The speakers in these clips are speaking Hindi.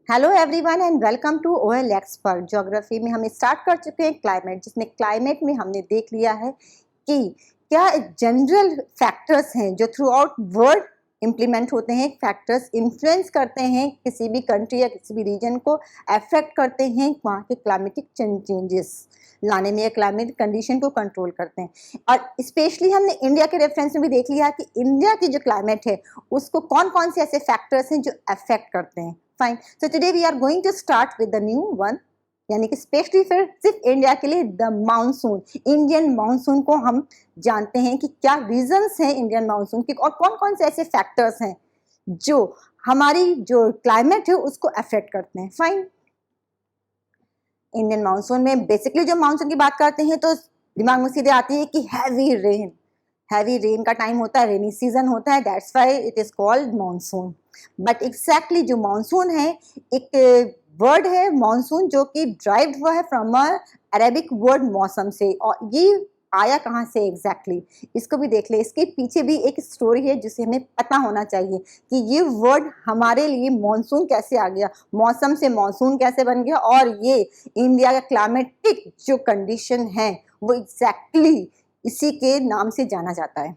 Hello everyone and welcome to OL expert. Geography में हम स्टार्ट कर चुके हैं क्लाइमेट, जिसमें क्लाइमेट में हमने देख लिया है कि क्या जनरल फैक्टर्स हैं जो थ्रू आउट वर्ल्ड इम्प्लीमेंट होते हैं। फैक्टर्स इन्फ्लुएंस करते हैं किसी भी कंट्री या किसी भी रीजन को, अफेक्ट करते हैं वहाँ के क्लाइमेटिक चेंजेस लाने में या क्लाइमेट कंडीशन को कंट्रोल करते हैं। और स्पेशली हमने इंडिया के रेफरेंस में भी देख लिया कि इंडिया की जो क्लाइमेट है उसको कौन कौन से ऐसे फैक्टर्स हैं जो अफेक्ट करते हैं। Fine, so today we are going to start with the new one, यानी कि स्पेशली फिर सिर्फ इंडिया के लिए द मानसून। इंडियन मानसून को हम जानते हैं कि क्या रीजंस हैं इंडियन मानसून के और कौन कौन से ऐसे फैक्टर्स हैं जो हमारी जो क्लाइमेट है उसको अफेक्ट करते हैं। फाइन, इंडियन मानसून में बेसिकली जो मानसून की बात करते हैं तो दिमाग में सीधे आती है कि हैवी रेन का टाइम होता है, रेनी सीजन होता है, that's why it is called monsoon. But exactly जो मानसून है, एक वर्ड है मानसून जो कि ड्राइव्ड हुआ है फ्रॉम अरेबिक वर्ड मौसम से। और ये आया कहाँ से एग्जैक्टली इसको भी देख ले। इसके पीछे भी एक स्टोरी है जिसे हमें पता होना चाहिए कि ये वर्ड हमारे लिए मानसून कैसे आ गया, मौसम से मानसून कैसे बन गया, और ये इंडिया का क्लाइमेटिक जो कंडीशन है वो एग्जैक्टली इसी के नाम से जाना जाता है।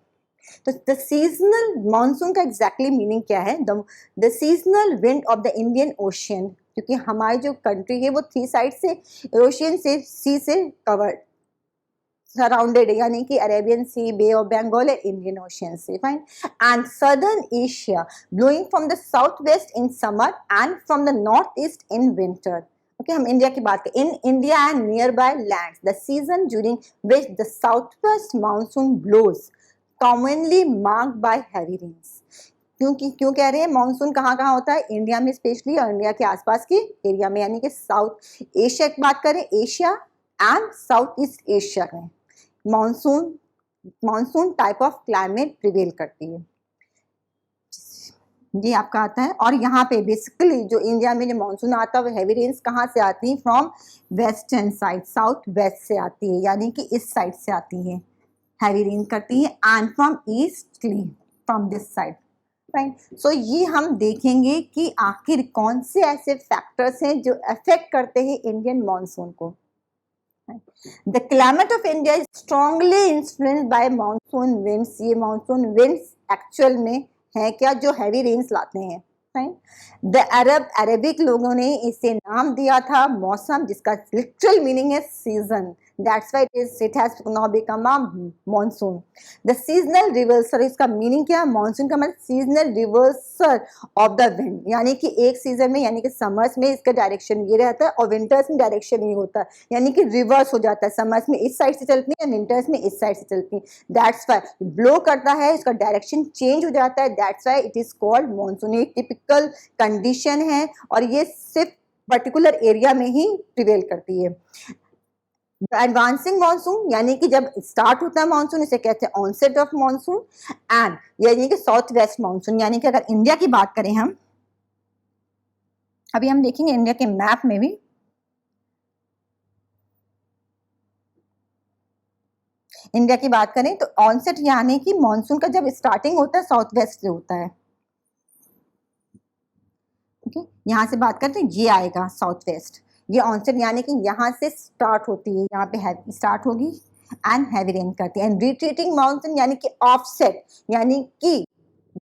तो द सीजनल मानसून का एग्जैक्टली मीनिंग क्या है? The seasonal wind of the Indian ocean, क्योंकि हमारी जो कंट्री है वो थ्री साइड से ओशियन से, सी से कवर्ड सराउंडेड, यानी कि Arabian Sea, Bay of Bengal and Indian Ocean से। Fine, and southern Asia blowing from the south west in summer and from the north east in winter. Okay, हम इंडिया की बात करें। In India and nearby lands the season during which the south west monsoon blows commonly marked by heavy rains. क्यों कह रहे हैं मानसून कहाँ कहाँ होता है? इंडिया में स्पेशली, और इंडिया के आसपास के एरिया में, यानी कि साउथ एशिया की बात करें, Asia and South East Asia में monsoon type of climate prevail करती है। ये आपका आता है। और यहाँ पे बेसिकली जो इंडिया में जो मानसून आता है वो हैवी रेन्स कहाँ से आती है? From western side, south west से आती है, यानी कि इस साइड से आती है, हैवी रेन करती है, and from easterly, from this side. Right, so ये हम देखेंगे कि आखिर कौन से ऐसे फैक्टर्स हैं जो अफेक्ट करते हैं इंडियन मानसून को। The climate of India is strongly influenced by monsoon winds. ये मानसून विंड्स एक्चुअल में है क्या? जो हैवी रेन्स लाते हैं। द अरेबिक लोगों ने इसे नाम दिया था मौसम, जिसका लिटरल मीनिंग है season. That's why it has now become a monsoon. The seasonal reverser, इसका मीनिंग क्या है? मानसून का मतलब seasonal reverser of the wind, यानी कि एक सीजन में, यानी कि समर्स में इसका डायरेक्शन ये रहता है और विंटर्स में डायरेक्शन ये होता है, यानी कि रिवर्स हो जाता है। समर्स में इस साइड से चलती है, विंटर्स में इस साइड से चलती है। दैट्स वाई ब्लो करता है, इसका डायरेक्शन चेंज हो जाता है। That's why it is called monsoon. ये टिपिकल कंडीशन है और ये सिर्फ पर्टिकुलर एरिया में ही प्रिवेल करती है। एडवांसिंग मानसून, यानी कि जब स्टार्ट होता है मानसून, इसे कहते हैं ऑनसेट ऑफ मानसून। एंड यानी कि साउथ वेस्ट मानसून, यानी कि अगर इंडिया की बात करें हम, अभी हम देखेंगे इंडिया के मैप में भी, इंडिया की बात करें तो ऑनसेट यानी कि मानसून का जब स्टार्टिंग होता है साउथ वेस्ट से होता है। ओके, यहां से बात करते हैं, ये आएगा साउथ वेस्ट, ये ऑनसेट यानी कि यहाँ से स्टार्ट होती है, यहाँ पे स्टार्ट होगी एंड हैवी रेन करती है। एंड रिट्रीटिंग मानसून यानी कि ऑफसेट, यानी कि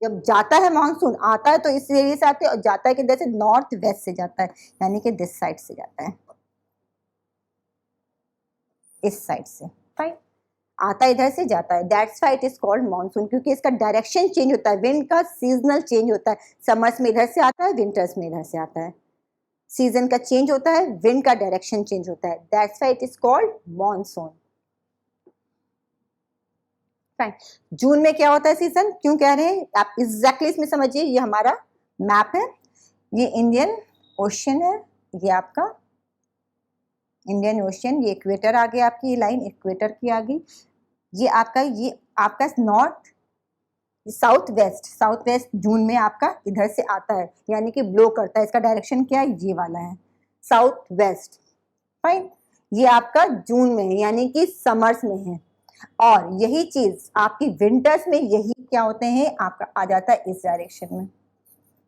जब जाता है मानसून, आता है तो इस एरिया से आता है और जाता है किधर से? नॉर्थ वेस्ट से जाता है, यानी कि दिस साइड से जाता है, इस साइड से। फाइन, आता है इधर से, जाता है। That's why it is called monsoon, क्योंकि इसका डायरेक्शन चेंज होता है, विंड का सीजनल चेंज होता है। समर्स में इधर से आता है, विंटर्स में इधर से आता है, सीजन का चेंज होता है, विंड का डायरेक्शन चेंज होता है। That's why it is called monsoon. Fine, June में क्या होता है सीजन? क्यों कह रहे हैं आप एग्जैक्टली इसमें समझिए। ये हमारा मैप है, ये इंडियन ओशियन है, ये आपका इंडियन ओशियन, ये इक्वेटर आ गया, आपकी ये लाइन इक्वेटर की आ गई। ये आपका नॉर्थ, साउथ वेस्ट जून में आपका इधर से आता है, यानी कि ब्लो करता है। इसका डायरेक्शन क्या है? ये वाला है, साउथ वेस्ट। फाइन, ये आपका जून में है, यानी कि समर्स में है। और यही चीज आपकी विंटर्स में, यही क्या होते हैं, आपका आ जाता है इस डायरेक्शन में,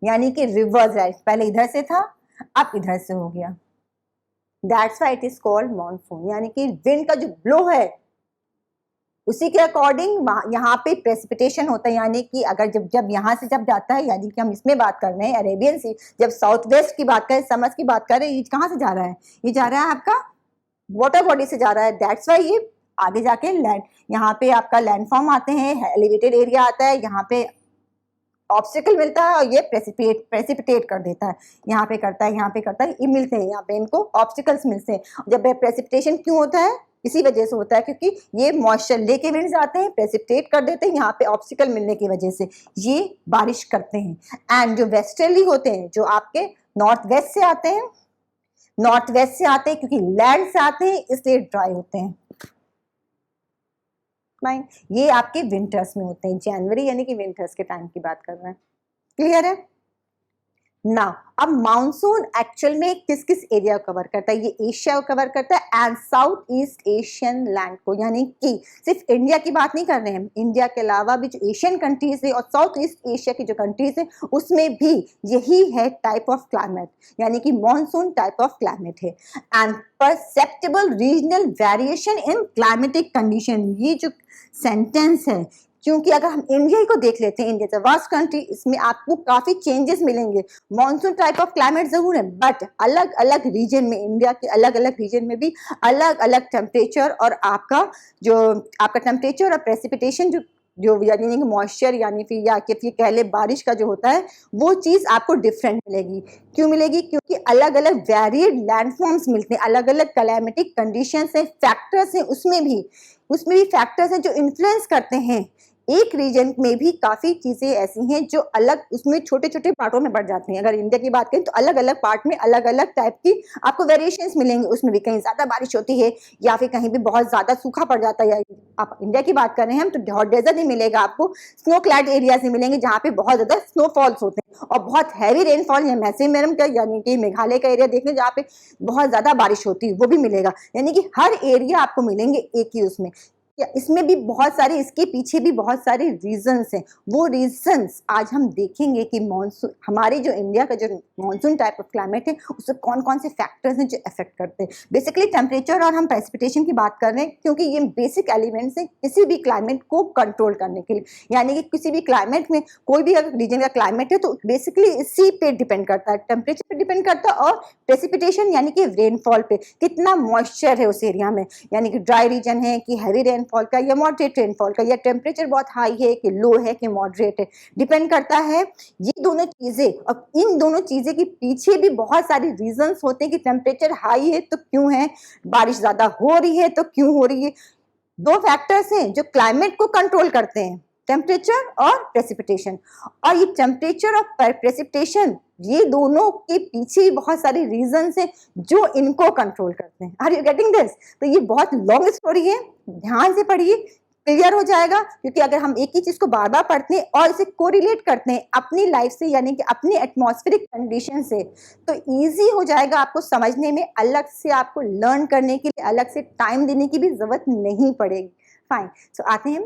यानी कि रिवर्स डायरेक्शन। पहले इधर से था, अब इधर से हो गया, that's why it is called monsoon. यानी कि विंड का जो ब्लो है उसी के अकॉर्डिंग यहाँ पे प्रेसिपिटेशन होता है। यानी कि अगर जब जब यहाँ से जब जाता है, यानी कि हम इसमें बात कर रहे हैं अरेबियन सी, जब साउथ वेस्ट की बात करें, समर की बात करें, ये कहाँ से जा रहा है? ये जा रहा है आपका वाटर बॉडी से जा रहा है। दैट्स वाई ये आगे जाके लैंड, यहाँ पे आपका लैंडफॉर्म आते हैं, एलिवेटेड एरिया आता है, यहाँ पे ऑब्स्टिकल मिलता है और ये प्रेसिपिटेट कर देता है। यहाँ पे करता है, यहाँ पे करता है, ये मिलते हैं, यहाँ पे इनको ऑब्स्टिकल्स मिलते हैं। जब प्रेसिपिटेशन क्यों होता है? इसी वजह से होता है क्योंकि ये मॉइस्चर लेके विंड्स आते हैं, प्रेसिपिटेट कर देते हैं, यहाँ पे ऑब्स्टिकल मिलने की वजह से ये बारिश करते हैं। एंड जो वेस्टर्ली होते हैं, जो आपके नॉर्थ वेस्ट से आते हैं, नॉर्थ वेस्ट से आते हैं क्योंकि लैंड से आते हैं इसलिए ड्राई होते हैं। ये आपके विंटर्स में होते हैं, जनवरी यानी कि विंटर्स के टाइम की बात कर रहे हैं। क्लियर है ना? अब मानसून एक्चुअल में किस किस एरिया को कवर करता है? ये एशिया को कवर करता है and South east Asian land को। यानी कि सिर्फ इंडिया की बात नहीं कर रहे हैं, इंडिया के अलावा भी जो एशियन कंट्रीज है और साउथ ईस्ट एशिया की जो कंट्रीज है उसमें भी यही है टाइप ऑफ क्लाइमेट, यानी कि मानसून टाइप ऑफ क्लाइमेट है। And perceptible regional variation in climatic condition, ये जो सेंटेंस है, क्योंकि अगर हम इंडिया को देख लेते हैं, India is a vast country, इसमें आपको काफी चेंजेस मिलेंगे। मॉनसून टाइप ऑफ क्लाइमेट जरूर है, बट अलग अलग रीजन में, इंडिया के अलग अलग रीजन में भी अलग अलग टेम्परेचर और आपका टेम्परेचर और प्रेसिपिटेशन जो यानी कि मॉइस्चर यानी फिर या कि फिर कह ले बारिश का जो होता है वो चीज़ आपको डिफरेंट मिलेगी। क्यों मिलेगी? क्योंकि अलग अलग वेरिएड लैंडफॉर्म्स मिलते हैं, अलग अलग क्लाइमेटिक कंडीशंस हैं, फैक्टर्स हैं, उसमें भी फैक्टर्स हैं जो इन्फ्लुएंस करते हैं। एक रीजन में भी काफ़ी चीज़ें ऐसी हैं जो अलग, उसमें छोटे छोटे पार्टों में बढ़ जाती हैं। अगर इंडिया की बात करें तो अलग अलग पार्ट में अलग अलग टाइप की आपको वेरिएशंस मिलेंगे, उसमें भी कहीं ज़्यादा बारिश होती है या फिर कहीं भी बहुत ज़्यादा सूखा पड़ जाता है। या आप इंडिया की बात कर रहे हैं हम तो हॉट डेजर्ट नहीं मिलेगा आपको, स्नो क्लैड एरियाज नहीं मिलेंगे जहाँ पे बहुत ज़्यादा स्नोफॉल्स होते हैं और बहुत हैवी रेनफॉल, या मैक्सिमम का यानी कि मेघालय का एरिया देखने जहाँ पे बहुत ज़्यादा बारिश होती है वो भी मिलेगा। यानी कि हर एरिया आपको मिलेंगे एक ही उसमें, या इसमें भी बहुत सारे, इसके पीछे भी बहुत सारे रीजंस हैं। वो रीजंस आज हम देखेंगे कि मॉनसून, हमारे जो इंडिया का जो मॉनसून टाइप ऑफ क्लाइमेट है उससे कौन कौन से फैक्टर्स हैं जो इफेक्ट करते हैं। बेसिकली टेम्परेचर और हम प्रेसिपिटेशन की बात कर रहे हैं क्योंकि ये बेसिक एलिमेंट्स हैं किसी भी क्लाइमेट को कंट्रोल करने के लिए। यानी कि किसी भी क्लाइमेट में, कोई भी अगर रीजन का क्लाइमेट है तो बेसिकली इसी पे डिपेंड करता है, टेम्परेचर पे डिपेंड करता है और प्रेसिपिटेशन यानी कि रेनफॉल पे, कितना मॉइस्चर है उस एरिया में, यानी कि ड्राई रीजन है कि हैवी रेनफॉल का या मॉडरेट रेनफॉल का, या टेम्परेचर बहुत हाई है कि लो है कि मॉडरेट है, डिपेंड करता है। ये दोनों चीजें, और इन दोनों चीजें के पीछे भी बहुत सारे रीजंस होते हैं कि टेम्परेचर हाई है तो क्यों है, बारिश ज्यादा हो रही है तो क्यों हो रही है। दो फैक्टर्स हैं जो क्लाइमेट को कंट्रोल करते हैं, टेम्परेचर और प्रेसिपिटेशन। और ये टेम्परेचर और प्रेसिपिटेशन, ये दोनों के पीछे भी बहुत सारे रीजंस हैं जो इनको कंट्रोल करते हैं। Are you getting this? तो ये बहुत लॉन्ग स्टोरी है, ध्यान से पढ़िए, क्लियर हो जाएगा। क्योंकि अगर हम एक ही चीज को बार बार पढ़ते हैं और इसे कोरिलेट करते हैं अपनी लाइफ से, यानी कि अपनी एटमॉस्फेरिक कंडीशन से, तो इजी हो जाएगा आपको समझने में। अलग से आपको लर्न करने के लिए अलग से टाइम देने की भी जरूरत नहीं पड़ेगी। फाइन, सो आते हैं,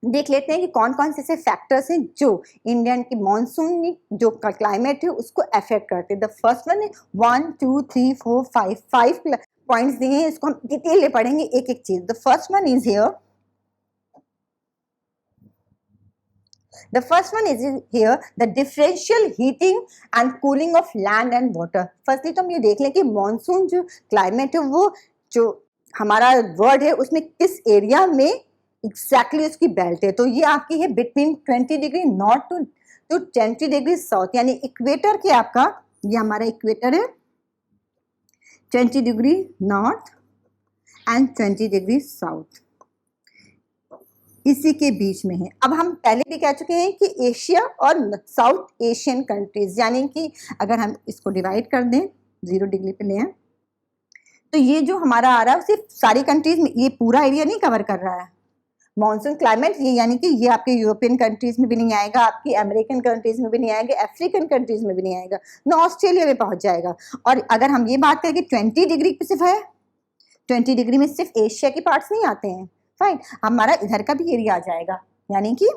देख लेते हैं कि कौन कौन से ऐसे फैक्टर्स हैं जो इंडियन की मॉनसून जो क्लाइमेट है उसको अफेक्ट करते हैं। द फर्स्ट वन है 1 2 3 4 5 पॉइंट्स दिए हैं, इसको हम डिटेल में पढ़ेंगे एक एक चीज। The first one is here, the first one is here the differential heating and cooling of land and water। firstly तो हम ये देख लें कि मॉनसून जो क्लाइमेट है वो जो हमारा वर्ड है उसमें किस एरिया में एग्जैक्टली उसकी बेल्ट है। तो ये आपकी है between 20 degree north to 20 degree south, यानी इक्वेटर के आपका, ये हमारा इक्वेटर है 20 degree north and 20 degree south, इसी के बीच में है। अब हम पहले भी कह चुके हैं कि एशिया और साउथ एशियन कंट्रीज, यानी कि अगर हम इसको डिवाइड कर दें 0 डिग्री पे लें तो ये जो हमारा आ रहा है सिर्फ सारी कंट्रीज में, ये पूरा एरिया नहीं कवर कर रहा है मॉनसून क्लाइमेट। ये यानी कि ये आपके यूरोपियन कंट्रीज में भी नहीं आएगा, आपकी अमेरिकन कंट्रीज में भी नहीं आएगा, अफ्रीकन कंट्रीज में भी नहीं आएगा, ना ऑस्ट्रेलिया में पहुंच जाएगा। और अगर हम ये बात करें कि 20 डिग्री पे सिर्फ है, 20 डिग्री में सिर्फ एशिया के पार्ट्स नहीं आते हैं। फाइन, हमारा इधर का भी एरिया आ जाएगा, यानी कि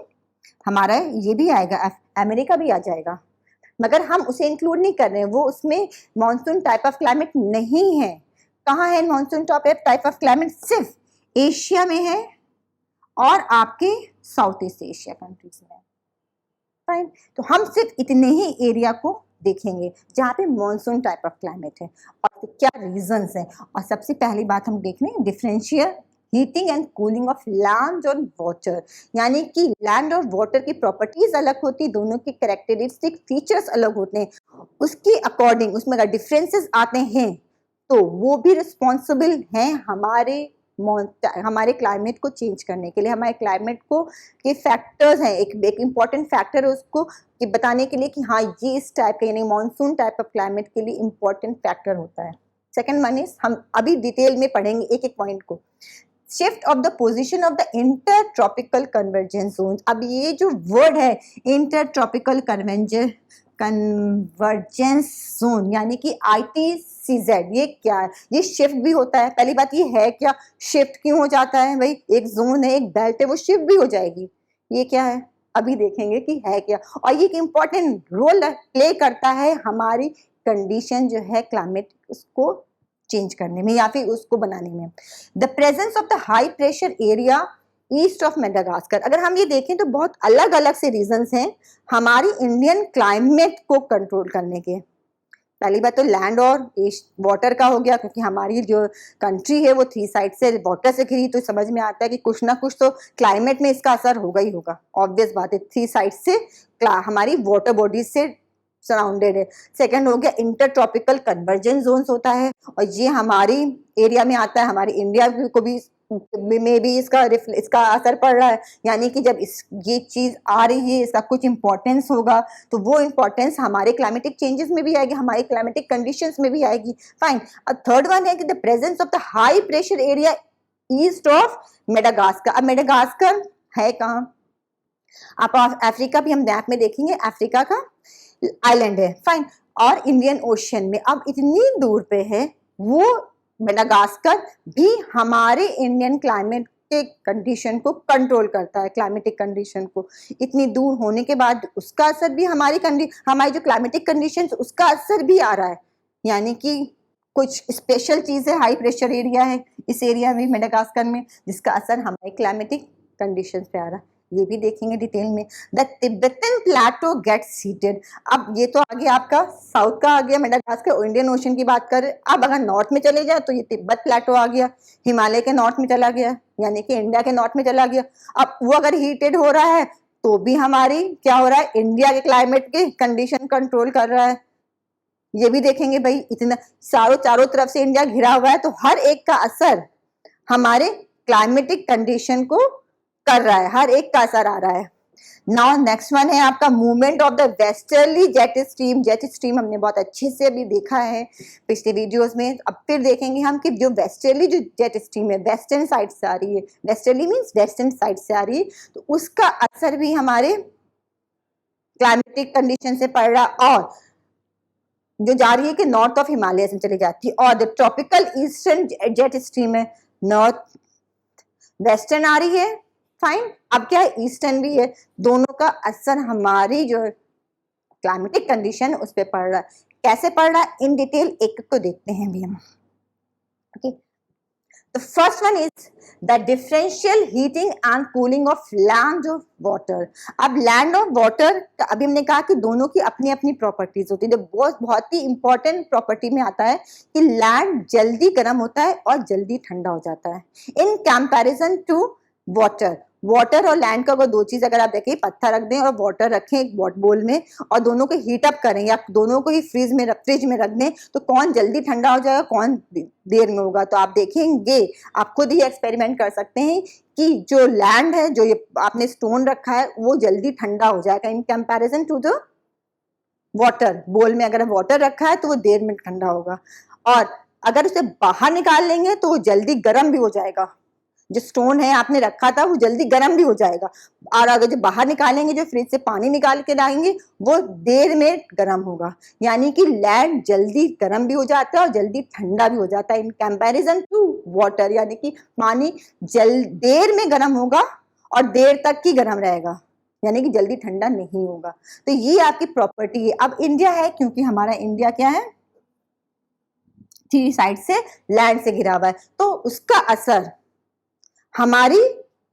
हमारा ये भी आएगा, अमेरिका भी आ जाएगा। मगर हम उसे इंक्लूड नहीं कर रहे हैं, वो उसमें मानसून टाइप ऑफ क्लाइमेट नहीं है। कहाँ है मानसून टाइप ऑफ क्लाइमेट? सिर्फ एशिया में है और आपके साउथ ईस्ट एशिया कंट्रीज में है। फाइन, तो हम सिर्फ इतने ही एरिया को देखेंगे जहाँ पे मानसून टाइप ऑफ क्लाइमेट है और क्या रीजंस हैं। और सबसे पहली बात हम देख लें differential heating and cooling of land और वाटर, यानी कि लैंड और वाटर की प्रॉपर्टीज अलग होती, दोनों की कैरेक्टरिस्टिक फीचर्स अलग होते हैं, उसके अकॉर्डिंग उसमें अगर डिफरेंसेस आते हैं तो वो भी रिस्पॉन्सिबल हैं हमारे क्लाइमेट को चेंज करने के लिए। हमारे क्लाइमेट को के फैक्टर्स हैं, एक इम्पॉर्टेंट फैक्टर है उसको कि बताने के लिए कि हाँ ये इस टाइप का यानी मानसून टाइप ऑफ क्लाइमेट के लिए इम्पॉर्टेंट फैक्टर होता है। सेकेंड वन इज, हम अभी डिटेल में पढ़ेंगे एक एक पॉइंट को। Shift of the position of the inter tropical convergence zone. अब ये जो वर्ड है इंटर ट्रॉपिकल कन्वर्जेंस जोन यानी कि ITCZ, ये क्या है? ये शिफ्ट भी होता है। पहली बात ये है क्या, शिफ्ट क्यों हो जाता है भाई? एक जोन है, एक बेल्ट है, वो शिफ्ट भी हो जाएगी। ये क्या है अभी देखेंगे कि है क्या। और ये एक इम्पॉर्टेंट रोल प्ले करता है हमारी कंडीशन जो है क्लाइमेट उसको चेंज करने में या फिर उसको बनाने में। The presence of the high pressure area east of Madagascar. अगर हम ये देखें तो बहुत अलग अलग से रीजंस हैं हमारी इंडियन क्लाइमेट को कंट्रोल करने के। पहली बात तो लैंड और वाटर का हो गया, क्योंकि हमारी जो कंट्री है वो 3 साइड से वाटर से घिरी, तो समझ में आता है कि कुछ ना कुछ तो क्लाइमेट में इसका असर होगा ही होगा। ऑब्वियस बात है, 3 साइड से हमारी वाटर बॉडीज से सराउंडेड है। सेकंड हो गया इंटर ट्रॉपिकल कन्वर्जेंस जोन्स होता है और ये हमारी एरिया में आता है, हमारी इंडिया को भी में भी इसका असर पड़ रहा है, यानी कि जब ये चीज आ रही है इसका कुछ इंपॉर्टेंस होगा तो वो इंपॉर्टेंस हमारे क्लाइमेटिक चेंजेस में भी आएगी, हमारी क्लाइमेटिक कंडीशंस में भी आएगी। फाइन, अब थर्ड वन है कि the presence of the high pressure area east of Madagascar. अब मेडागास्कर है कहाँ? आप अफ्रीका भी हम मैप में देखेंगे, अफ्रीका का आइलैंड है। फाइन, और इंडियन ओशियन में अब इतनी दूर पे है वो मेडागास्कर भी हमारे इंडियन क्लाइमेट के कंडीशन को कंट्रोल करता है। क्लाइमेटिक कंडीशन को इतनी दूर होने के बाद उसका असर भी हमारी जो क्लाइमेटिक कंडीशन उसका असर भी आ रहा है, यानी कि कुछ स्पेशल चीज है, हाई प्रेशर एरिया है इस एरिया में मेडागास्कर में जिसका असर हमारे क्लाइमेटिक कंडीशन पे आ रहा है। ये भी देखेंगे डिटेल में। The Tibetan plateau gets heated. अब ये तो आ गया आपका साउथ का आ गया मेडागास्कर, इंडियन ओशन की बात करें। अब अगर नॉर्थ में चले जाए तो ये तिब्बत प्लेटो आ गया, हिमालय के नॉर्थ में चला गया, यानी कि इंडिया के नॉर्थ में चला गया। अब वो अगर हीटेड हो रहा है तो भी हमारी क्या हो रहा है, इंडिया के क्लाइमेट के कंडीशन कंट्रोल कर रहा है। ये भी देखेंगे भाई, इतना चारों तरफ से इंडिया घिरा हुआ है तो हर एक का असर हमारे क्लाइमेटिक कंडीशन को कर रहा है, हर एक का असर आ रहा है। नाउ नेक्स्ट वन है आपका movement of the westerly jet stream. Jet stream हमने बहुत अच्छे से अभी देखा है पिछले वीडियोस में, अब फिर देखेंगे हम कि जो वेस्टर्ली जो जेट स्ट्रीम है वेस्टर्न साइड से आ रही है, वेस्टर्ली मीन्स वेस्टर्न साइड से आ रही है, तो उसका असर भी हमारे क्लाइमेटिक कंडीशन से पड़ रहा है और जो जा रही है कि नॉर्थ ऑफ हिमालय से चली जाती है। और the tropical eastern jet stream है नॉर्थ वेस्टर्न आ रही है। फाइन, अब क्या है ईस्टर्न भी है, दोनों का असर हमारी जो क्लाइमेटिक कंडीशन उस पर पड़ रहा है। कैसे पड़ रहा है इन डिटेल एक को देखते हैं अभी हम। Okay, the first one is the differential heating and cooling of land of water. अब लैंड और वाटर अभी हमने कहा कि दोनों की अपनी अपनी प्रॉपर्टीज होती है। जो बहुत ही इंपॉर्टेंट प्रॉपर्टी में आता है कि लैंड जल्दी गर्म होता है और जल्दी ठंडा हो जाता है इन कंपैरिजन टू वाटर और लैंड का अगर दो चीज अगर आप देखें, पत्थर रख दें और वाटर रखें एक बोल में और दोनों को हीट अप करें या दोनों को ही फ्रिज में रख दें तो कौन जल्दी ठंडा हो जाएगा, कौन देर में होगा। तो आप देखेंगे, आप खुद ही एक्सपेरिमेंट कर सकते हैं कि जो लैंड है, जो ये आपने स्टोन रखा है, वो जल्दी ठंडा हो जाएगा in comparison to the water. बोल में अगर वाटर रखा है तो वो देर में ठंडा होगा और अगर उसे बाहर निकाल लेंगे तो वो जल्दी गर्म भी हो जाएगा। जो स्टोन है आपने रखा था वो जल्दी गर्म भी हो जाएगा और अगर जो बाहर निकालेंगे, जो फ्रिज से पानी निकाल के लाएंगे, वो देर में गर्म होगा। यानी कि लैंड जल्दी गर्म भी हो जाता है और जल्दी ठंडा भी हो जाता है इन कंपैरिजन टू वाटर, यानी कि पानी देर में गर्म होगा और देर तक ही गर्म रहेगा। यानी कि जल्दी ठंडा नहीं होगा। तो ये आपकी प्रॉपर्टी है। अब इंडिया है, क्योंकि हमारा इंडिया क्या है, 3 साइड से लैंड से घिरा हुआ है, तो उसका असर हमारी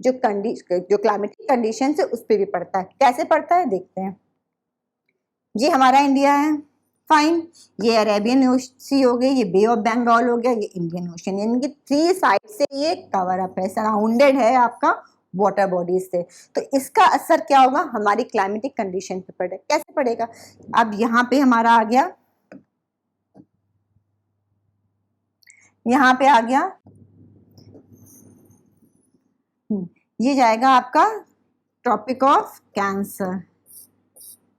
जो क्लाइमेटिक कंडीशन है उस पर भी पड़ता है। कैसे पड़ता है देखते हैं। ये हमारा इंडिया है, फाइन। ये अरेबियन सी हो गई, ये बे ऑफ बंगाल हो गया, ये इंडियन ओशन, यानी कि 3 साइड से ये कवर अप है, सराउंडेड है आपका वाटर बॉडीज से। तो इसका असर क्या होगा हमारी क्लाइमेटिक कंडीशन पे पड़ेगा। कैसे पड़ेगा, अब यहाँ पे हमारा आ गया, यहाँ पे आ गया, ये जाएगा आपका ट्रॉपिक ऑफ कैंसर,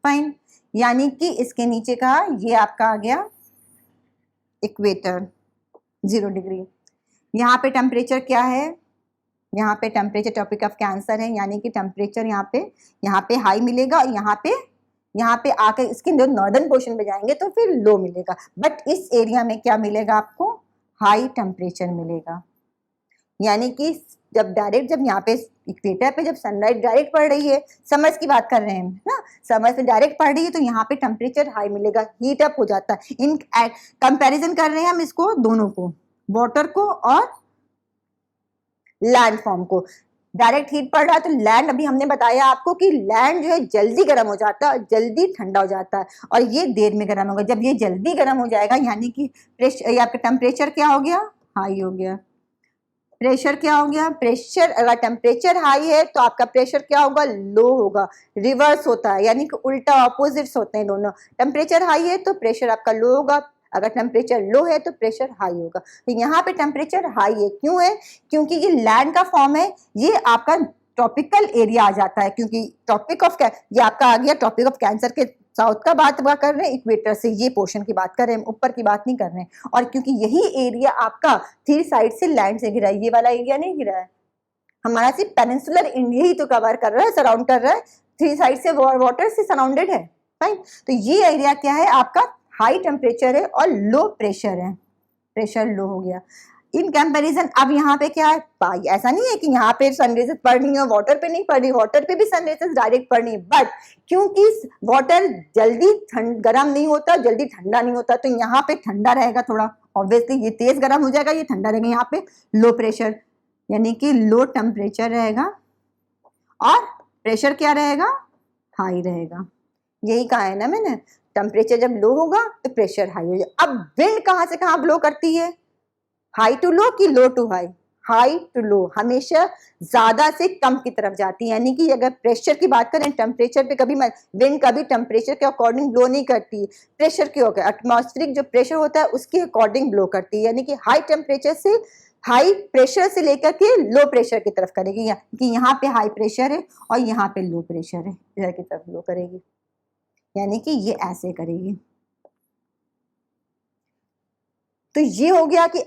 फाइन। यानी कि इसके नीचे का ये आपका आ गया इक्वेटर 0 डिग्री। यहाँ पे टेम्परेचर क्या है, यहाँ पे टेम्परेचर ट्रॉपिक ऑफ कैंसर है, यानी कि टेम्परेचर यहाँ पे हाई मिलेगा, और यहाँ पे आकर इसके नॉर्दर्न पोर्शन में जाएंगे तो फिर लो मिलेगा। बट इस एरिया में क्या मिलेगा आपको, हाई टेम्परेचर मिलेगा। यानी कि जब यहाँ पे इक्वेटर पे जब सनलाइट डायरेक्ट पड़ रही है, समर्स की बात कर रहे हैं ना, समर्स में डायरेक्ट पड़ रही है, तो यहाँ पे टेम्परेचर हाई मिलेगा, हीट अप हो जाता है। इन कंपैरिजन कर रहे हैं हम इसको, दोनों को, वाटर को और लैंड फॉर्म को। डायरेक्ट हीट पड़ रहा है तो लैंड, अभी हमने बताया आपको कि लैंड जो है जल्दी गर्म हो जाता है, जल्दी ठंडा हो जाता है, और ये देर में गर्म होगा। जब ये जल्दी गर्म हो जाएगा, यानी कि आपका टेम्परेचर क्या हो गया, हाई हो गया। प्रेशर क्या हो गया, प्रेशर, अगर टेम्परेचर हाई है तो आपका प्रेशर क्या होगा, लो होगा। रिवर्स होता है, यानी कि उल्टा, ऑपोजिट्स होते हैं दोनों। टेम्परेचर हाई है तो प्रेशर आपका लो होगा, अगर टेम्परेचर लो है तो प्रेशर हाई होगा। तो यहाँ पे टेम्परेचर हाई है, क्यों है, क्योंकि ये लैंड का फॉर्म है, ये आपका ट्रॉपिकल एरिया आ जाता है, क्योंकि ट्रॉपिक ऑफ, ये आपका आ गया ट्रॉपिक ऑफ कैंसर के साउथ का बात कर रहे हैं, इक्वेटर से ये पोर्शन की बात कर रहे हैं, ऊपर की बात नहीं कर रहे हैं। और क्योंकि यही एरिया आपका 3 साइड से लैंड से घिरा है, ये वाला एरिया नहीं घिरा है हमारा, सिर्फ पेनिनसुलर इंडिया ही तो कवर कर रहा है, सराउंड कर रहा है, 3 साइड से वाटर से सराउंडेड है, राइट। तो ये एरिया क्या है आपका, हाई टेम्परेचर है और लो प्रेशर है, प्रेशर लो हो गया। इन कंपैरिजन अब यहाँ पे क्या है, ऐसा नहीं है कि यहाँ पे सनरेजेस पड़ रही है वाटर पे नहीं पड़ रही, वाटर पे भी सनरेजेस डायरेक्ट पड़ रही है, बट क्योंकि वाटर जल्दी गर्म नहीं होता, जल्दी ठंडा नहीं होता, तो यहाँ पे ठंडा रहेगा थोड़ा, ऑब्वियसली ये तेज गर्म हो जाएगा, ये ठंडा रहेगा। यहाँ पे लो प्रेशर, यानी कि लो टेम्परेचर रहेगा, और प्रेशर क्या रहेगा, हाई रहेगा। यही कहा है ना मैंने, टेम्परेचर जब लो होगा तो प्रेशर हाई हो जाएगा। अब विंड कहाँ से कहाँ ब्लो करती है, हाई टू लो कि लो to high, high to low, हमेशा ज्यादा से कम की तरफ जाती है। यानी कि अगर प्रेशर की बात करें, टेम्परेचर पे कभी विंड कभी टेम्परेचर के अकॉर्डिंग ब्लो नहीं करती, प्रेशर के होकर एटमॉस्फेरिक जो प्रेशर होता है उसके अकॉर्डिंग ब्लो करती है। यानी कि हाई टेम्परेचर से, हाई प्रेशर से लेकर के लो प्रेशर की तरफ करेगी, कि यहाँ पे हाई प्रेशर है और यहाँ पे लो प्रेशर है, इधर की तरफ ब्लो करेगी, यानी कि ये ऐसे करेगी। तो ये हो गया कि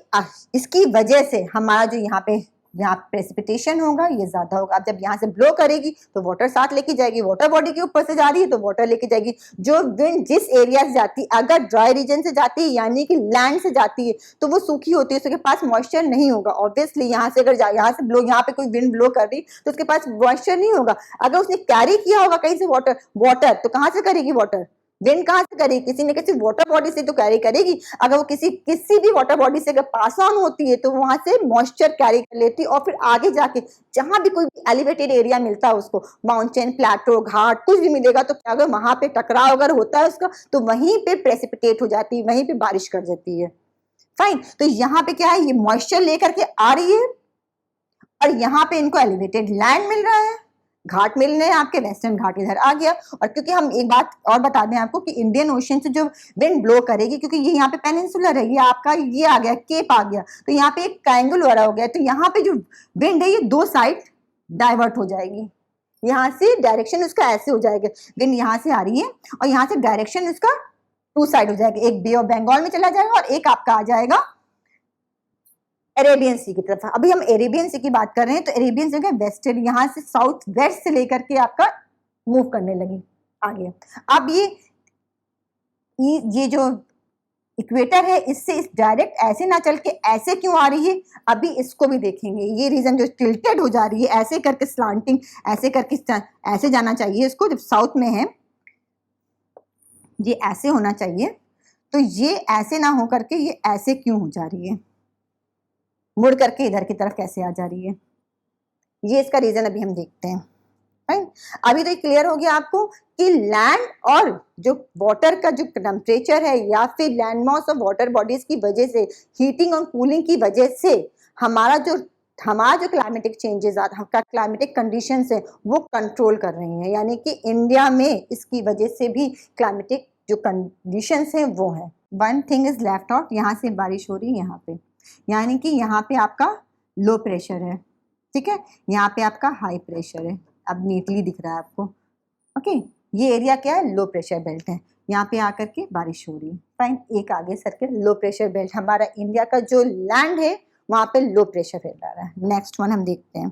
इसकी वजह से हमारा जो यहाँ प्रेसिपिटेशन होगा ये ज्यादा होगा। अब जब यहाँ से ब्लो करेगी तो वाटर साथ लेके जाएगी, वाटर बॉडी के ऊपर से जा रही है तो वाटर लेके जाएगी। जो विंड जिस एरिया से जाती है, अगर ड्राई रीजन से जाती है यानी कि लैंड से जाती है तो वो सूखी होती है, उसके पास मॉइस्चर नहीं होगा। ऑब्वियसली यहाँ से अगर यहाँ से ब्लो, यहाँ पे कोई विंड ब्लो कर रही तो उसके पास मॉइस्चर नहीं होगा। अगर उसने कैरी किया होगा कहीं से वाटर तो कहाँ से करेगी वाटर, विंड कहाँ से करेगी, किसी न किसी वाटर बॉडी से तो कैरी करेगी। अगर वो किसी भी वाटर बॉडी से अगर पास ऑन होती है तो वहां से मॉइस्चर कैरी कर लेती है, और फिर आगे जाके जहां भी कोई एलिवेटेड एरिया मिलता है उसको, माउंटेन, प्लेटो, घाट कुछ भी मिलेगा, तो क्या अगर वहां पे टकराव अगर होता है उसका तो वहीं पे प्रेसिपिटेट हो जाती है, वहीं पे बारिश कर देती है, फाइन। तो यहाँ पे क्या है, ये मॉइस्चर लेकर के आ रही है और यहाँ पे इनको एलिवेटेड लैंड मिल रहा है, घाट मिलने आपके वेस्टर्न घाट इधर आ गया। और क्योंकि हम एक बात और बता दें आपको कि इंडियन ओशन से जो विंड ब्लो करेगी, क्योंकि ये यहाँ पे पेनिनसुलर है, ये आपका ये आ गया केप आ गया, तो यहाँ पे एक ट्रायंगल वाला हो गया, तो यहाँ पे जो विंड है ये 2 साइड डाइवर्ट हो जाएगी। यहाँ से डायरेक्शन उसका ऐसे हो जाएगा, विंड यहाँ से आ रही है और यहाँ से डायरेक्शन उसका 2 साइड हो जाएगा, एक बे ऑफ बंगाल में चला जाएगा और एक आपका आ जाएगा अरेबियन सी की तरफ। अभी हम अरेबियन सी की बात कर रहे हैं, तो अरेबियन सी का वेस्टर्न, यहाँ से साउथ वेस्ट से लेकर के आपका मूव करने लगी आगे। अब ये जो इक्वेटर है, इससे इस डायरेक्ट ऐसे ना चल के ऐसे क्यों आ रही है, अभी इसको भी देखेंगे। ये रीजन जो टिल्टेड हो जा रही है, ऐसे करके स्लांटिंग, ऐसे करके ऐसे जाना चाहिए इसको, जब साउथ में है ये ऐसे होना चाहिए, तो ये ऐसे ना हो करके ये ऐसे क्यों हो जा रही है, मुड़ करके इधर की तरफ कैसे आ जा रही है, ये इसका रीजन अभी हम देखते हैं। अभी तो क्लियर हो गया आपको कि लैंड और जो वाटर का जो टेम्परेचर है या फिर लैंड मास और वाटर बॉडीज की वजह से, हीटिंग और कूलिंग की वजह से हमारा जो क्लाइमेटिक चेंजेस का क्लाइमेटिक कंडीशंस है वो कंट्रोल कर रही हैं, यानी कि इंडिया में इसकी वजह से भी क्लाइमेटिक जो कंडीशंस हैं वो है। One thing is left out, यहाँ से बारिश हो रही है यहाँ पे, यानी कि यहाँ पे आपका लो प्रेशर है, ठीक है, यहाँ पे आपका हाई प्रेशर है। अब नीटली दिख रहा है आपको, ओके। ये एरिया क्या है, लो प्रेशर बेल्ट है, यहाँ पे आकर के बारिश हो रही है। फाइन, एक आगे सर्कल लो प्रेशर बेल्ट, हमारा इंडिया का जो लैंड है वहाँ पे लो प्रेशर बेल्ट आ रहा है। नेक्स्ट वन हम देखते हैं,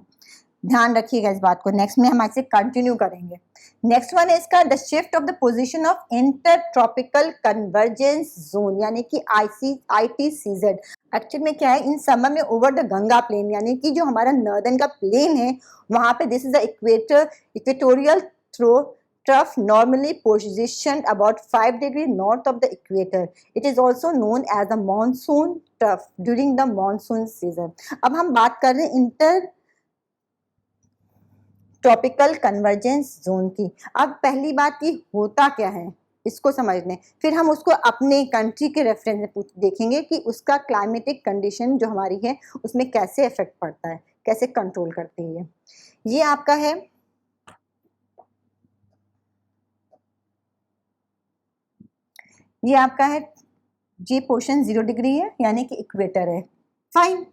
ध्यान रखिएगा इस बात को, नेक्स्ट में हम ऐसे कंटिन्यू करेंगे। नेक्स्ट वन है इसका the shift of the position of inter tropical convergence zone, यानी कि ITCZ। एक्चुअल में क्या है, इन समर में ओवर द गंगा प्लेन, यानी कि जो हमारा नॉर्दर्न का प्लेन है वहां पे this is the equatorial trough trough normally positioned about 5 degrees north of the equator. It is also known as the monsoon trough during the monsoon season. अब हम बात कर रहे हैं इंटर ट्रॉपिकल कन्वर्जेंस जोन की। अब पहली बात ये होता क्या है इसको समझ लें, फिर हम उसको अपने कंट्री के रेफरेंस में देखेंगे कि उसका क्लाइमेटिक कंडीशन जो हमारी है उसमें कैसे इफेक्ट पड़ता है, कैसे कंट्रोल करती है। ये आपका है ये पोर्शन 0 डिग्री है, यानी कि इक्वेटर है। फाइन,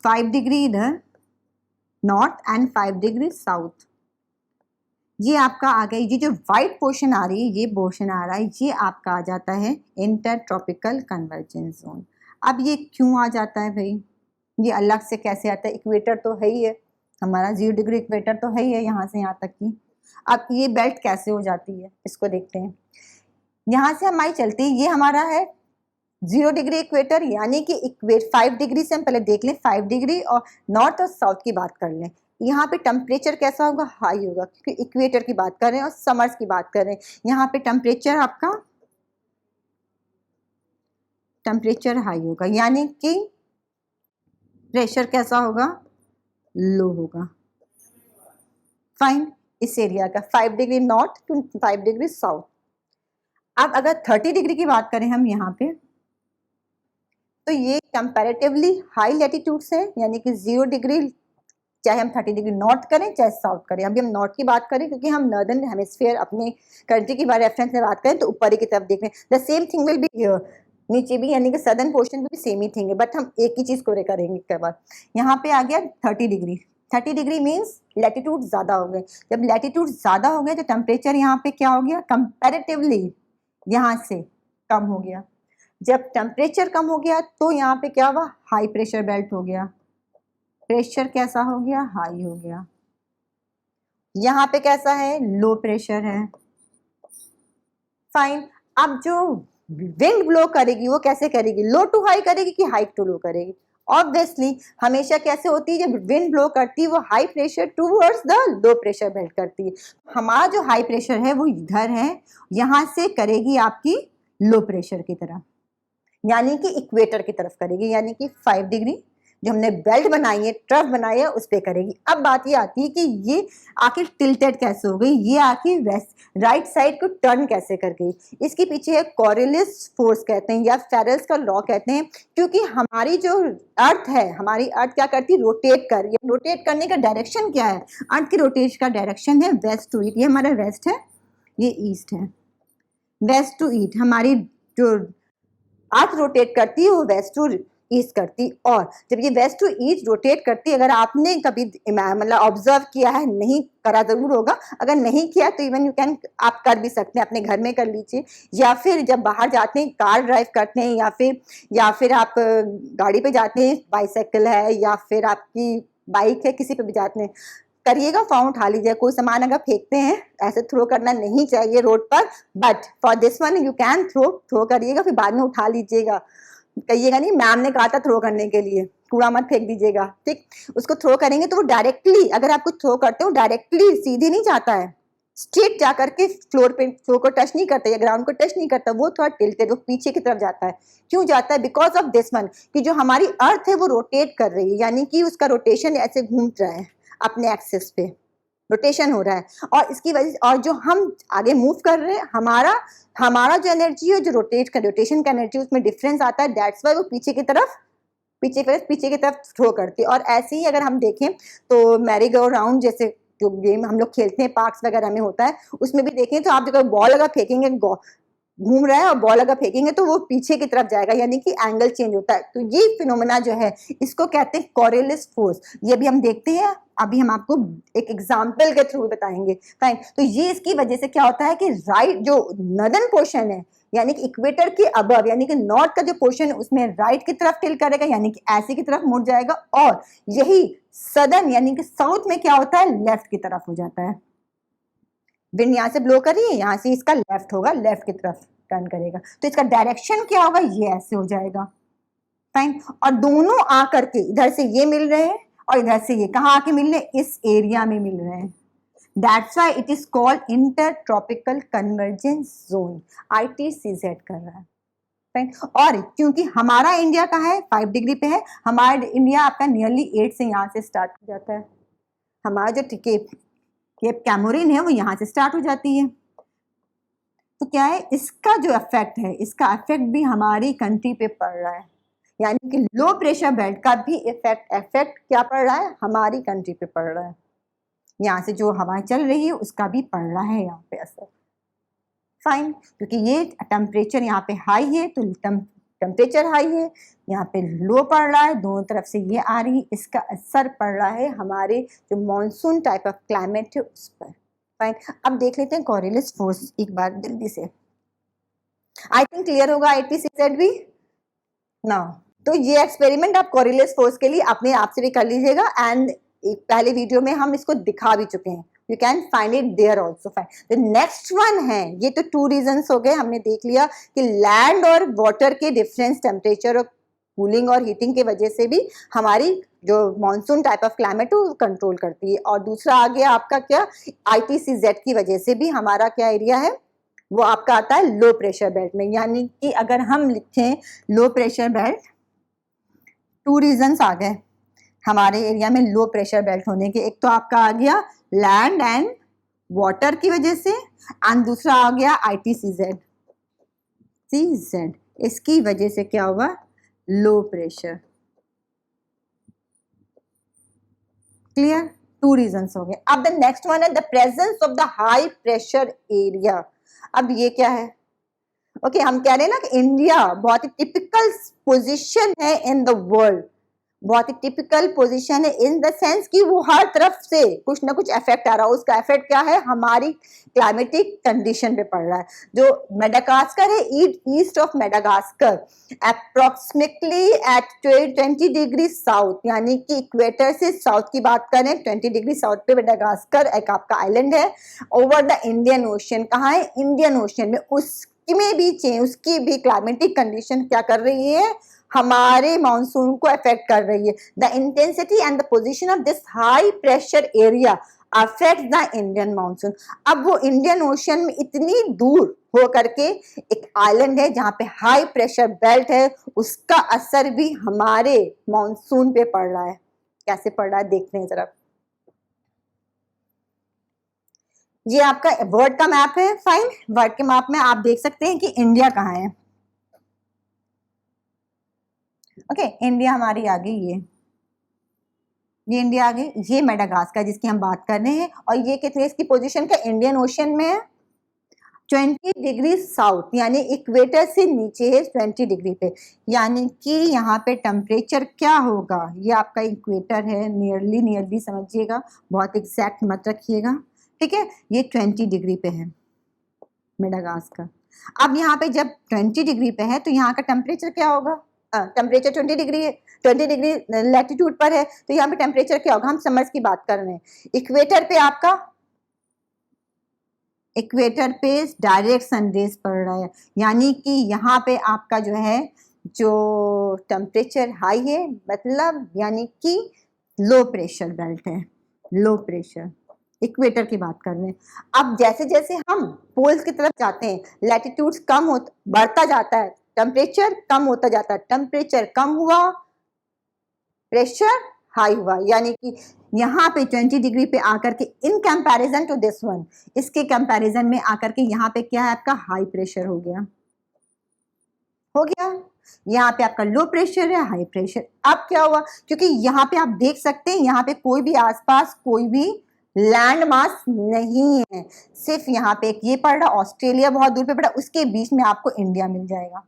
5 डिग्री इधर नॉर्थ एंड 5 डिग्री साउथ। ये आपका आ गया, ये जो व्हाइट पोर्शन आ रही है, ये पोर्शन आ रहा है, ये आपका आ जाता है इंटर ट्रॉपिकल कन्वर्जेंस जोन। अब ये क्यों आ जाता है भाई, ये अलग से कैसे आता है, इक्वेटर तो है ही है हमारा, 0 डिग्री इक्वेटर तो है ही है यहाँ से यहाँ तक की। अब ये बेल्ट कैसे हो जाती है इसको देखते हैं। यहाँ से हमारी चलती है, ये हमारा है 0 डिग्री इक्वेटर, यानी कि 5 डिग्री से हम पहले देख लें, 5 डिग्री और नॉर्थ और साउथ की बात कर लें। यहाँ पे टेम्परेचर कैसा होगा, हाई होगा, क्योंकि इक्वेटर की बात कर रहे हैं और समर्स की बात कर रहे हैं। यहाँ पे टेम्परेचर हाई होगा, यानी कि प्रेशर कैसा होगा, लो होगा। फाइन, इस एरिया का 5 degree north to 5 degree south. अब अगर 30 डिग्री की बात करें हम यहाँ पे, तो ये कंपैरेटिवली हाई लैटिट्यूड्स है, यानी कि 0 डिग्री, चाहे हम 30 डिग्री नॉर्थ करें चाहे साउथ करें। अभी हम नॉर्थ की बात करें क्योंकि हम नॉर्दर्न हेमिस्फीयर अपने कंट्री की रेफरेंस में बात करें तो ऊपर ही की तरफ देख रहे हैं। The same thing will be here, नीचे भी, यानी कि सदर्न पोर्शन में भी सेम ही थिंग है, बट हम एक ही चीज को करेंगे इसके बाद। यहाँ पे आ गया 30 डिग्री, 30 डिग्री मीन्स लैटिट्यूड ज्यादा हो गए। जब लैटिट्यूड ज्यादा हो गया तो टेम्परेचर यहाँ पे क्या हो गया, कंपेरेटिवली यहाँ से कम हो गया। जब टेम्परेचर कम हो गया तो यहाँ पे क्या हुआ, हाई प्रेशर बेल्ट हो गया, प्रेशर कैसा हो गया, हाई हो गया। यहाँ पे कैसा है, लो प्रेशर है। फाइन, अब जो विंड ब्लो करेगी वो कैसे करेगी, लो टू हाई करेगी कि हाई टू लो करेगी। ऑब्वियसली हमेशा कैसे होती है, जब विंड ब्लो करती है वो high pressure towards the low pressure belt करती है। हमारा जो हाई प्रेशर है वो इधर है, यहाँ से करेगी आपकी लो प्रेशर की तरफ, यानी कि इक्वेटर की तरफ करेगी, यानी कि 5 डिग्री जो हमने बेल्ट बनाई है, ट्रफ बनाई है, उस पर करेगी। अब बात ये आती है कि ये आखिर टिल्टेड कैसे हो गई, ये आखिर वेस्ट राइट साइड को टर्न कैसे कर गई। इसके पीछे है कॉरियलिस फोर्स कहते हैं या फेरेल्स का लॉ कहते हैं, क्योंकि हमारी जो अर्थ है, हमारी अर्थ क्या करती है, रोटेट कर रही है। रोटेट करने का डायरेक्शन क्या है, अर्थ की रोटेशन का डायरेक्शन है वेस्ट टू ईस्ट। ये हमारा वेस्ट है, ये ईस्ट है, वेस्ट टू ईस्ट। हमारी जो अर्थ रोटेट करती है वो वेस्ट टू ईस्ट करती, और जब ये वेस्ट टू ईस्ट रोटेट करती, अगर आपने कभी मतलब ऑब्जर्व किया है, नहीं करा जरूर होगा, अगर नहीं किया तो इवन यू कैन, आप कर भी सकते हैं, अपने घर में कर लीजिए, या फिर जब बाहर जाते हैं, कार ड्राइव करते हैं, या फिर आप गाड़ी पे जाते हैं, बाइसाइकिल है या फिर आपकी बाइक है, किसी पे भी जाते हैं, करिएगा, फॉर्म उठा लीजिए। कोई सामान अगर फेंकते हैं ऐसे थ्रो करना नहीं चाहिए रोड पर, but for this one you can throw करिएगा, फिर बाद में उठा लीजिएगा। कहिएगा नहीं मैम ने कहा था थ्रो करने के लिए, कूड़ा मत फेंक दीजिएगा, ठीक। उसको थ्रो करेंगे तो वो डायरेक्टली, अगर आप कुछ थ्रो करते हो डायरेक्टली सीधे नहीं जाता है, स्ट्रेट जा करके फ्लोर को टच नहीं करता या ग्राउंड को टच नहीं करता, वो थोड़ा टिल्टेड, वो पीछे की तरफ जाता है। क्यों जाता है? बिकॉज ऑफ दिस वन, कि जो हमारी अर्थ है वो रोटेट कर रही है, यानी कि उसका रोटेशन ऐसे घूम रहा है अपने एक्सिस पे, रोटेशन हो रहा है, और इसकी वजह से, और जो हम आगे मूव कर रहे हैं, हमारा जो एनर्जी है, जो रोटेशन का एनर्जी, उसमें डिफरेंस आता है। दैट्स वाई वो पीछे की तरफ थ्रो करती है। और ऐसे ही अगर हम देखें तो मैरी गो राउंड जैसे जो गेम हम लोग खेलते हैं पार्क्स वगैरह में होता है, उसमें भी देखें तो आप जब बॉल अगर फेंकेंगे, घूम रहा है और बॉल अगर फेंकेंगे तो वो पीछे की तरफ जाएगा, यानी कि एंगल चेंज होता है। तो ये फिनोमेना जो है इसको कहते हैं कॉरियोलिस फोर्स। ये भी हम देखते हैं, अभी हम आपको एक एग्जांपल के थ्रू बताएंगे। फाइन। तो ये इसकी वजह से क्या होता है कि राइट जो नॉर्दर्न पोर्शन है, यानी कि इक्वेटर के अबव, यानी कि नॉर्थ का जो पोर्शन है उसमें राइट की तरफ टिल्ट करेगा, यानी कि ऐसे की तरफ मुड़ जाएगा, और यही सदर्न यानी कि साउथ में क्या होता है, लेफ्ट की तरफ हो जाता है। विंड यहाँ से ब्लो कर रही है, यहाँ से इसका लेफ्ट होगा, लेफ्ट की तरफ टर्न करेगा, तो इसका डायरेक्शन क्या होगा, ये ऐसे हो जाएगा। फाइन। और दोनों आकर के इधर से ये मिल रहे हैं और इधर से ये कहाँ आके मिल रहे हैं, इस एरिया में मिल रहे हैं। That's why it is called inter tropical convergence zone, ITCZ कर रहा है। फाइन। और क्योंकि हमारा इंडिया का है 5 डिग्री पे है, हमारा इंडिया आपका नियरली 8 से यहाँ से स्टार्ट हो जाता है। हमारा जो केप कैमोरिन है वो यहाँ से स्टार्ट हो जाती है। तो क्या है, इसका जो इफेक्ट है, इसका इफेक्ट भी हमारी कंट्री पे पड़ रहा है, यानी कि लो प्रेशर बेल्ट का भी इफेक्ट क्या पड़ रहा है, हमारी कंट्री पे पड़ रहा है। यहाँ से जो हवाएं चल रही है उसका भी पड़ रहा है यहाँ पे असर। फाइन। क्योंकि ये टेम्परेचर यहाँ पे हाई है तो टेम्परेचर हाई है, यहाँ पे लो पड़ रहा है, दोनों तरफ से ये आ रही है, इसका असर पड़ रहा है हमारे जो मॉनसून टाइप ऑफ क्लाइमेट है उस पर। फाइन। अब देख लेते हैं कॉरियोलिस फोर्स एक बार जल्दी से। आई थिंक क्लियर होगा ITCZ भी ना। तो ये एक्सपेरिमेंट आप कॉरियोलिस फोर्स के लिए अपने आप से भी कर लीजिएगा, एंड एक पहले वीडियो में हम इसको दिखा भी चुके हैं, you can find it there also. Fine. Next one है, ये तो 2 रीजंस हो गए, हमने देख लिया कि लैंड और वाटर के डिफरेंस टेम्परेचर और कूलिंग और हीटिंग की वजह से भी हमारी जो मॉनसून टाइप ऑफ क्लाइमेट है वो कंट्रोल करती है। और दूसरा आ गया आपका क्या, ITCZ की वजह से भी हमारा क्या एरिया है वो आपका आता है लो प्रेशर बेल्ट में। यानी कि अगर हम लिखें लो प्रेशर बेल्ट, 2 रीजंस आ गए हमारे एरिया में लो प्रेशर बेल्ट होने के। एक तो आपका आ गया लैंड एंड वाटर की वजह से, एंड दूसरा आ गया ITCZ, इसकी वजह से क्या हुआ, लो प्रेशर। क्लियर? 2 रीजंस हो गए। अब द नेक्स्ट वन है the presence of the high pressure area. अब ये क्या है, ओके हम कह रहे हैं ना कि इंडिया बहुत ही टिपिकल पोजीशन है इन द वर्ल्ड, बहुत ही टिपिकल पोजीशन है इन द सेंस कि वो हर तरफ से कुछ ना कुछ इफेक्ट आ रहा है। उसका इफेक्ट क्या है, हमारी क्लाइमेटिक कंडीशन पे पड़ रहा है। जो मेडागास्कर है, east of Madagascar approximately at 20 degree south, यानी कि इक्वेटर से साउथ की बात करें 20 डिग्री साउथ पे मेडागास्कर एक आपका आइलैंड है ओवर द इंडियन ओशन। कहाँ है, इंडियन ओशन में। उसकी भी क्लाइमेटिक कंडीशन क्या कर रही है, हमारे मानसून को अफेक्ट कर रही है। The intensity and the position of this high pressure area affect the Indian monsoon. अब वो इंडियन ओशन में इतनी दूर हो करके एक आइलैंड है जहां पे हाई प्रेशर बेल्ट है, उसका असर भी हमारे मानसून पे पड़ रहा है। कैसे पड़ रहा है देखते हैं जरा। ये आपका वर्ल्ड का मैप है। फाइन। वर्ल्ड के मैप में आप देख सकते हैं कि इंडिया कहाँ है। ओके इंडिया हमारी आ गई, ये इंडिया आ गई, ये मेडागास्कर जिसकी हम बात कर रहे हैं, और ये कितने इसकी पोजीशन का, इंडियन ओशन में है 20 डिग्री साउथ, यानी इक्वेटर से नीचे है 20 डिग्री पे। यानी कि यहाँ पे टेम्परेचर क्या होगा, ये आपका इक्वेटर है, नियरली समझिएगा, बहुत एग्जैक्ट मत रखिएगा, ठीक है। ये 20 डिग्री पे है मेडागास्कर। अब यहाँ पे जब 20 डिग्री पे है तो यहाँ का टेम्परेचर क्या होगा, टेम्परेचर 20 डिग्री है, 20 डिग्री लैटिट्यूड पर है, तो यहाँ पे टेम्परेचर क्या होगा, हम समर्स की बात कर रहे हैं। इक्वेटर पे आपका, इक्वेटर पे डायरेक्ट सनरेज पड़ रहा है, यानी कि यहाँ पे आपका जो है जो टेम्परेचर हाई है, मतलब यानी कि लो प्रेशर बेल्ट है, लो प्रेशर, इक्वेटर की बात कर रहे हैं। अब जैसे जैसे हम पोल्स की तरफ जाते हैं, लैटिट्यूड्स कम हो बढ़ता जाता है, टेम्परेचर कम होता जाता है, टेम्परेचर कम हुआ, प्रेशर हाई हुआ, यानी कि यहाँ पे 20 डिग्री पे आकर के in comparison to this one, इसके कंपैरिजन में आकर के यहाँ पे क्या है, आपका हाई प्रेशर हो गया, हो गया। यहाँ पे आपका लो प्रेशर है, हाई प्रेशर। अब क्या हुआ, क्योंकि यहाँ पे आप देख सकते हैं यहाँ पे कोई भी आसपास कोई भी लैंड मास नहीं है, सिर्फ यहाँ पे एक ये पड़ रहा, ऑस्ट्रेलिया बहुत दूर पे पड़ा, उसके बीच में आपको इंडिया मिल जाएगा।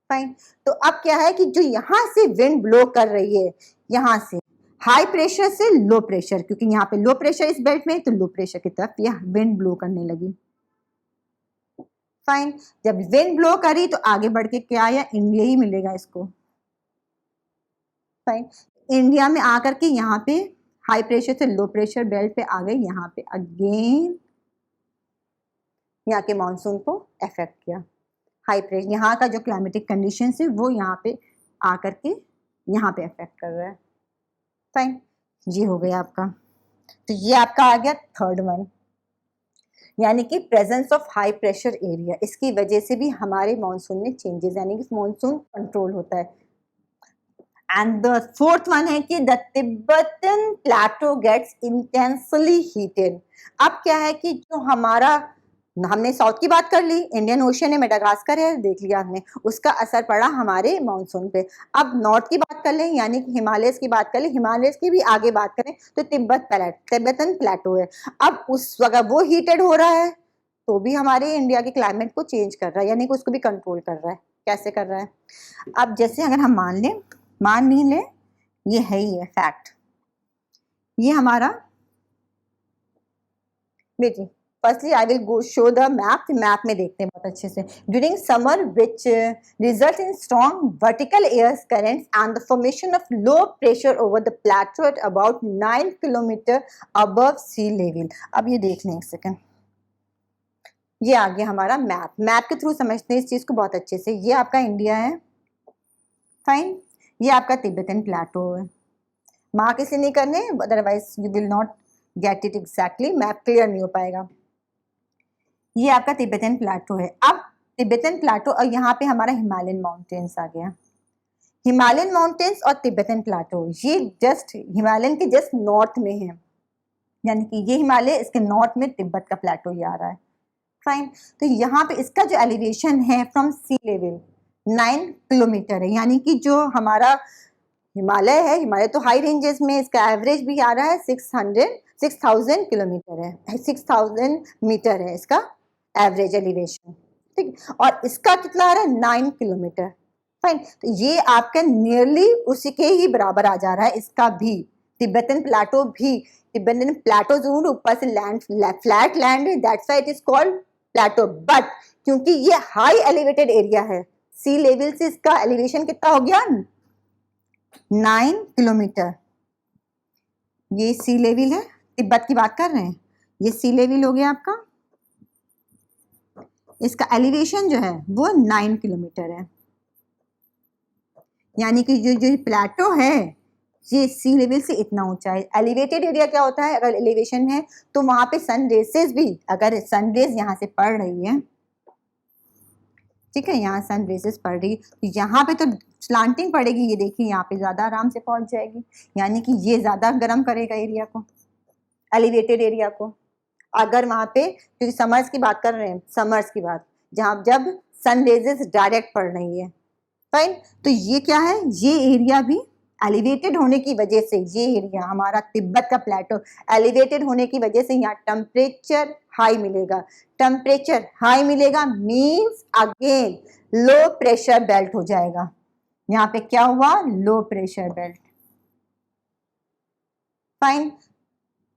फाइन, तो अब क्या है कि जो यहाँ से विंड ब्लो कर रही है, यहाँ से हाई प्रेशर से लो प्रेशर, क्योंकि यहाँ पे लो प्रेशर इस बेल्ट में, तो लो प्रेशर की तरफ यह विंड ब्लो करने लगी। फाइन, जब विंड ब्लो करी तो आगे बढ़ के क्या आया, इंडिया ही मिलेगा इसको। फाइन, इंडिया में आकर के यहाँ पे हाई प्रेशर से लो प्रेशर बेल्ट पे आ गई, यहाँ पे अगेन यहाँ के मानसून को अफेक्ट किया। हाई प्रेशर, यहाँ का जो क्लाइमेटिक कंडीशन है वो यहाँ पे आकर के यहाँ पे अफेक्ट कर रहा है। फाइन, ये हो गया आपका, तो ये आपका आ गया थर्ड वन, यानी कि presence of high pressure area, इसकी वजह से भी हमारे मानसून में चेंजेस, यानी कि मानसून कंट्रोल होता है। एंड द फोर्थ वन है कि the Tibetan plateau gets intensely heated. अब क्या है कि जो हमारा, हमने साउथ की बात कर ली, इंडियन ओशन है, मेडागास्कर है, देख लिया हमने, उसका असर पड़ा हमारे मानसून पे। अब नॉर्थ की बात कर लें, यानी कि हिमालयस की बात कर लें, हिमालयस की भी आगे बात करें तो तिब्बतन प्लेटो है। अब उस अगर वो हीटेड हो रहा है तो भी हमारे इंडिया के क्लाइमेट को चेंज कर रहा है, यानी कि उसको भी कंट्रोल कर रहा है। कैसे कर रहा है, अब जैसे अगर हम मान नहीं लें, ये है ही है फैक्ट, ये हमारा बेटी, firstly I will go show the map, map में देखते हैं बहुत अच्छे से। During summer which result in strong vertical air currents and the formation of low pressure over the plateau at about 9 kilometre above sea level. अब ये देख लें एक सेकेंड, ये आ गया हमारा मैप, मैप के थ्रू समझते हैं इस चीज को बहुत अच्छे से। ये आपका इंडिया है, फाइन, ये आपका तिब्बतन प्लेटो है, मार्क इसे नहीं करने, otherwise you will not get it exactly, map clear नहीं हो पाएगा। ये आपका तिब्बतन प्लेटो है। अब तिब्बतन प्लेटो और यहाँ पे हमारा हिमालयन माउंटेन्स आ गया, हिमालयन माउंटेन्स और तिब्बतन प्लेटो, ये जस्ट हिमालयन के जस्ट नॉर्थ में है, यानी कि ये हिमालय, इसके नॉर्थ में तिब्बत का प्लेटो ये आ रहा है। फाइन, तो यहाँ पे इसका जो एलिवेशन है फ्रॉम सी लेवल 9 किलोमीटर है, यानी कि जो हमारा हिमालय है, हिमालय तो हाई रेंजेस में, इसका एवरेज भी आ रहा है 6000 किलोमीटर है, 6000 मीटर है इसका एवरेज एलिवेशन, ठीक। और इसका कितना आ रहा है, 9 किलोमीटर। फाइन, तो ये आपका नियरली उसी के ही बराबर आ जा रहा है, इसका भी तिब्बतन प्लेटो भी, तिब्बतन प्लेटो जरूर ऊपर से लैंड, फ्लैट लैंड है, that's why it is called plateau, but क्योंकि ये हाई एलिवेटेड एरिया है, सी लेवल से इसका एलिवेशन कितना हो गया, 9 किलोमीटर। ये सी लेवल है, तिब्बत की बात कर रहे हैं, ये सी लेवल हो गया आपका, इसका एलिवेशन जो है वो 9 किलोमीटर है, यानी कि जो प्लेटो है ये सी लेवल से इतना ऊंचा है। एलिवेटेड एरिया क्या होता है, अगर एलिवेशन है तो वहां पे सन रेसेस भी, अगर सन रेज यहाँ से पड़ रही है, ठीक है, यहाँ सन रेसेस पड़ रही है, तो यहाँ पे तो स्लांटिंग पड़ेगी, ये देखिए यहाँ पे ज्यादा आराम से पहुंच जाएगी, यानी कि ये ज्यादा गर्म करेगा एरिया को, एलिवेटेड एरिया को। अगर वहां पे, क्योंकि समर्स की बात कर रहे हैं, समर्स की बात, जहां जब सन रेजेस डायरेक्ट पड़ रही है, फाइन, तो ये क्या है, ये एरिया भी एलिवेटेड होने की वजह से, ये एरिया हमारा तिब्बत का प्लेटो एलिवेटेड होने की वजह से यहाँ टेम्परेचर हाई मिलेगा, टेम्परेचर हाई मिलेगा means again low pressure belt हो जाएगा। यहाँ पे क्या हुआ, लो प्रेशर बेल्ट, फाइन,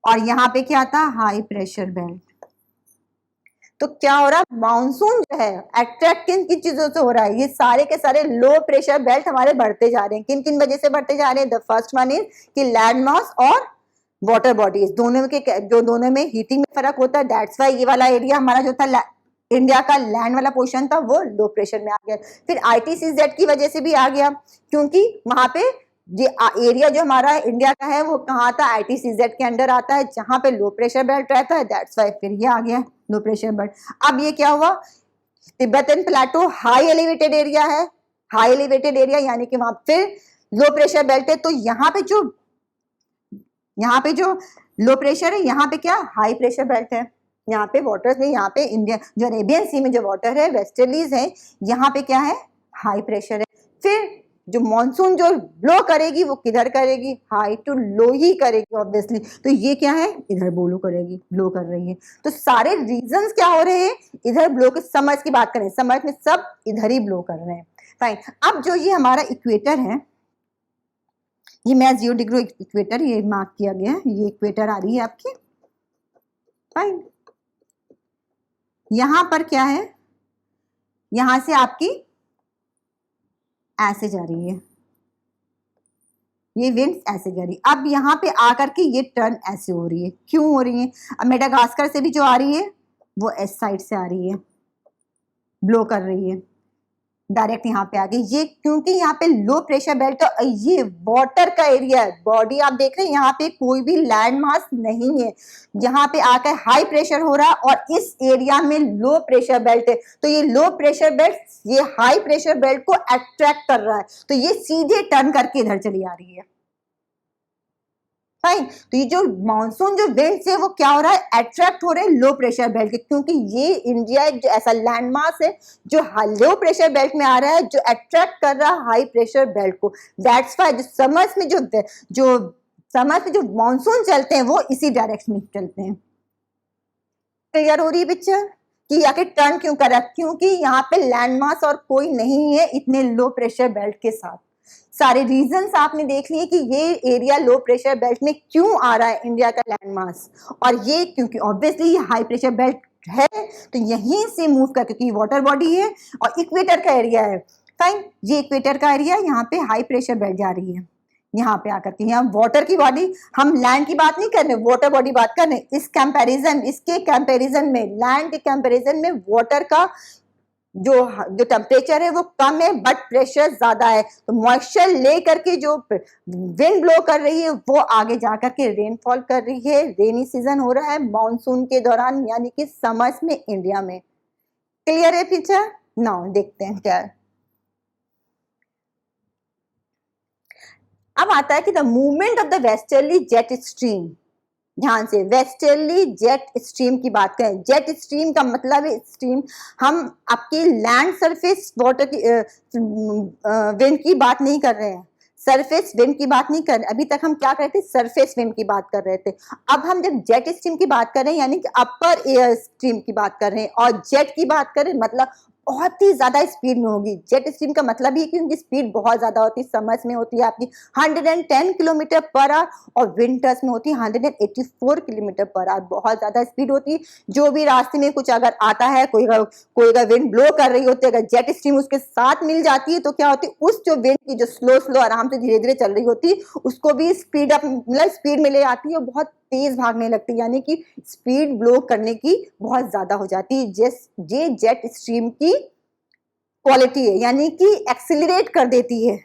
और यहाँ पे क्या था, हाई प्रेशर बेल्ट। तो क्या हो रहा है, मानसून जो है अट्रैक्ट किन किन चीजों से हो रहा है, ये सारे के सारे लो प्रेशर बेल्ट हमारे बढ़ते जा रहे हैं। किन किन वजह से बढ़ते जा रहे हैं? द फर्स्ट वन इज कि लैंड मास और वाटर बॉडीज दोनों के जो दोनों में हीटिंग में फर्क होता है, दैट्स वाई ये वाला एरिया हमारा जो था इंडिया का लैंड वाला पोर्शन था वो लो प्रेशर में आ गया। फिर ITCZ की वजह से भी आ गया, क्योंकि वहां पे ये एरिया जो हमारा इंडिया का है वो कहाँ था, ITCZ के अंडर आता है, जहां पे लो प्रेशर बेल्ट रहता है, दैट्स वाई फिर ये आ गया लो प्रेशर बेल्ट। अब ये क्या हुआ, तिब्बतन प्लेटो हाई एलिवेटेड एरिया है, हाई एलिवेटेड एरिया यानी कि वहां फिर लो प्रेशर बेल्ट है, तो यहाँ पे जो लो प्रेशर है, यहाँ पे क्या हाई प्रेशर बेल्ट है, यहाँ पे वाटर्स में, यहाँ पे इंडिया जो अरेबियन सी में जो वाटर है वेस्टर्लीज है, यहाँ पे क्या है हाई प्रेशर है। फिर जो मॉनसून जो ब्लो करेगी वो किधर करेगी, हाई टू लो ही करेगी ऑब्वियसली, तो ये क्या है इधर ब्लो करेगी, ब्लो कर रही है। तो सारे रीजंस क्या हो रहे हैं, इधर ब्लो के समर्स की बात करें, समर्स में सब इधर ही ब्लो कर रहे हैं। फाइन, अब जो ये हमारा इक्वेटर है, ये मैं 0 डिग्री इक्वेटर ये मार्क किया गया है, ये इक्वेटर आ रही है आपकी। फाइन, यहां पर क्या है, यहां से आपकी ऐसे जा रही है, ये विंड ऐसे जा रही है। अब यहाँ पे आकर के ये टर्न ऐसे हो रही है, क्यों हो रही है? अब मेडागास्कर से भी जो आ रही है वो इस साइड से आ रही है, ब्लो कर रही है, डायरेक्ट यहाँ पे आ गई ये, क्योंकि यहाँ पे लो प्रेशर बेल्ट है, ये वाटर का एरिया है। बॉडी आप देख रहे हैं यहाँ पे कोई भी लैंड मास नहीं है, यहाँ पे आकर हाई प्रेशर हो रहा है और इस एरिया में लो प्रेशर बेल्ट है, तो ये लो प्रेशर बेल्ट ये हाई प्रेशर बेल्ट को अट्रैक्ट कर रहा है, तो ये सीधे टर्न करके इधर चली आ रही है। फाइन, तो ये जो मानसून जो विंड्स है वो क्या हो रहा है, अट्रैक्ट हो रहे हैं लो प्रेशर बेल्ट के, क्योंकि ये इंडिया एक ऐसा लैंडमास है जो लो प्रेशर बेल्ट में आ रहा है, जो अट्रैक्ट कर रहा है हाई प्रेशर बेल्ट को। दैट्स वाई जो समर्स में जो मानसून चलते हैं वो इसी डायरेक्शन में चलते हैं। क्लियर हो रही है पिक्चर कि आखिर टर्न क्यों कर रहा है, क्योंकि यहाँ पे लैंडमास और कोई नहीं है इतने लो प्रेशर बेल्ट के साथ। सारे रीजंस आपने देख लिए कि ये एरिया लो प्रेशर बेल्ट में क्यों आ रहा है इंडिया का लैंडमास, और ये क्योंकि ऑब्वियसली ये हाई प्रेशर बेल्ट है, तो यहीं से मूव कर, क्योंकि वाटर बॉडी है और इक्वेटर का एरिया है। फाइन, ये इक्वेटर का एरिया, यहाँ पे हाई प्रेशर बेल्ट जा रही है, यहाँ पे आकर के यहाँ वाटर की बॉडी, हम लैंड की बात नहीं कर रहे, वाटर बॉडी बात कर रहे। इसके कंपैरिजन में, लैंड के कंपैरिजन में वाटर का जो टेम्परेचर है वो कम है बट प्रेशर ज्यादा है, तो मॉइस्चर ले करके जो विंड ब्लो कर रही है वो आगे जाकर के रेनफॉल कर रही है। रेनी सीजन हो रहा है मानसून के दौरान, यानी कि समर्स में इंडिया में। क्लियर है पिक्चर? नाउ देखते हैं क्या है। अब आता है कि the movement of the westerly jet stream, ध्यान से वेस्टर्ली जेट स्ट्रीम की बात करें। जेट स्ट्रीम का मतलब है स्ट्रीम, हम आपकी लैंड सरफेस वाटर की विंड की बात नहीं कर रहे हैं, सरफेस विंड की बात नहीं कर रहे। अभी तक हम क्या कर रहे थे, सरफेस विंड की बात कर रहे थे। अब हम जब जेट स्ट्रीम की बात कर रहे हैं यानी कि अपर एयर स्ट्रीम की बात कर रहे हैं, और जेट की बात करें मतलब बहुत ही ज्यादा स्पीड में होगी। जेट स्ट्रीम का मतलब ही कि उनकी स्पीड बहुत ज्यादा होती है, समर्स में होती है आपकी 110 किलोमीटर पर आवर और विंटर्स में होती है 184 किलोमीटर पर आवर, बहुत ज्यादा स्पीड होती है। जो भी रास्ते में कुछ अगर आता है, कोई अगर विंड ब्लो कर रही होती है, अगर जेट स्ट्रीम उसके साथ मिल जाती है तो क्या होती है, उस जो विंड की जो स्लो आराम से धीरे धीरे चल रही होती है उसको भी स्पीड अप मतलब स्पीड में ले आती है और बहुत तेज भागने लगती है, यानी कि स्पीड ब्लो करने की बहुत ज्यादा हो जाती है। ये जेट स्ट्रीम की क्वालिटी है, यानी कि एक्सीलरेट कर देती है,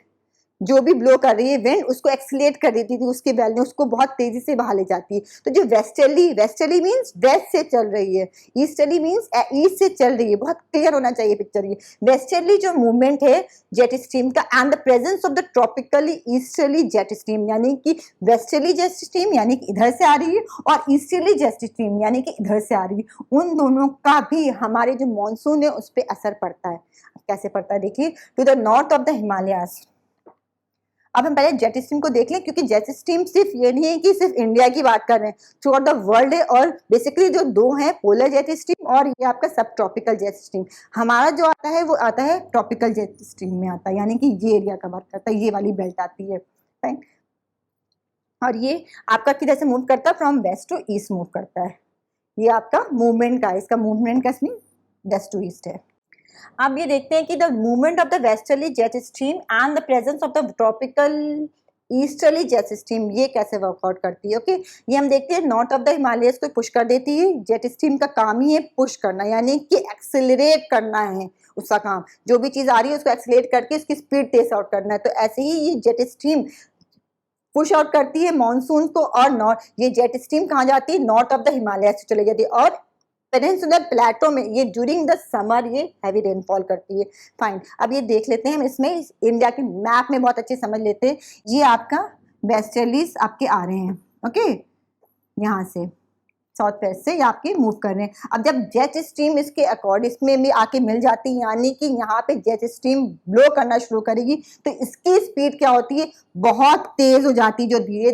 जो भी ब्लो कर रही है विंड उसको एक्सीलरेट कर देती थी, उसके बैल ने उसको बहुत तेजी से बहा ले जाती है। तो जो वेस्टर्ली मींस वेस्ट से चल रही है, ईस्टर्ली मींस ईस्ट से चल रही है। बहुत क्लियर होना चाहिए पिक्चर ये। वेस्टर्ली जो मूवमेंट है जेट स्ट्रीम का and the presence of the tropically easterly jet stream, यानी कि वेस्टर्ली जेट स्ट्रीम यानी कि इधर से आ रही है और ईस्टर्ली जेट स्ट्रीम यानी कि इधर से आ रही है, उन दोनों का भी हमारे जो मानसून है उस पर असर पड़ता है। कैसे पड़ता है देखिए, to the north of the Himalayas. अब हम पहले जेट स्ट्रीम को देख लें, क्योंकि जेट स्ट्रीम सिर्फ ये नहीं है कि सिर्फ इंडिया की बात कर रहे हैं, थ्रू आउट द वर्ल्ड है। और बेसिकली जो दो हैं, पोलर जेट स्ट्रीम और ये आपका सब ट्रॉपिकल जेट स्ट्रीम। हमारा जो आता है वो आता है ट्रॉपिकल जेट स्ट्रीम में आता है, यानी कि ये एरिया कवर करता है, ये वाली बेल्ट आती है। राइट, और ये आपका किधर से मूव करता है, from west to east move करता है। ये आपका मूवमेंट का, इसका मूवमेंट का इसमें वेस्ट टू ईस्ट है। अब ये देखते हैं कि the movement of the westerly jet stream and the presence of the tropical easterly jet stream ये कैसे वर्कआउट करती है। ओके, ये हम देखते हैं नॉर्थ ऑफ द हिमालयस को पुश कर देती है। जेट स्ट्रीम का काम ही है पुश करना, यानी कि एक्सेलरेट करना है उसका काम। जो भी चीज आ रही है उसको एक्सेलरेट करके उसकी स्पीड तेज आउट करना है। तो ऐसे ही ये जेट स्ट्रीम पुश आउट करती है मॉनसून को। और नॉर्थ, ये जेट स्ट्रीम कहाँ जाती है, नॉर्थ ऑफ द हिमालय से चली जाती है। और पेनिनसुलर प्लेटो में ये ड्यूरिंग द समर ये हैवी रेनफॉल करती है। फाइन, अब ये देख लेते हैं हम, इसमें इंडिया के मैप में बहुत अच्छे समझ लेते हैं। ये आपका वेस्टर्लीज आपके आ रहे हैं, ओके, यहाँ से साउथ वेस्ट से ये आपके मूव कर रहे हैं। अब जब जेट स्ट्रीम इसके अकॉर्ड इसमें भी आके मिल जाती है, यानी कि यहाँ पे जेट स्ट्रीम ब्लो करना शुरू करेगी, तो इसकी स्पीड क्या होती है, बहुत तेज हो जाती है, जो धीरे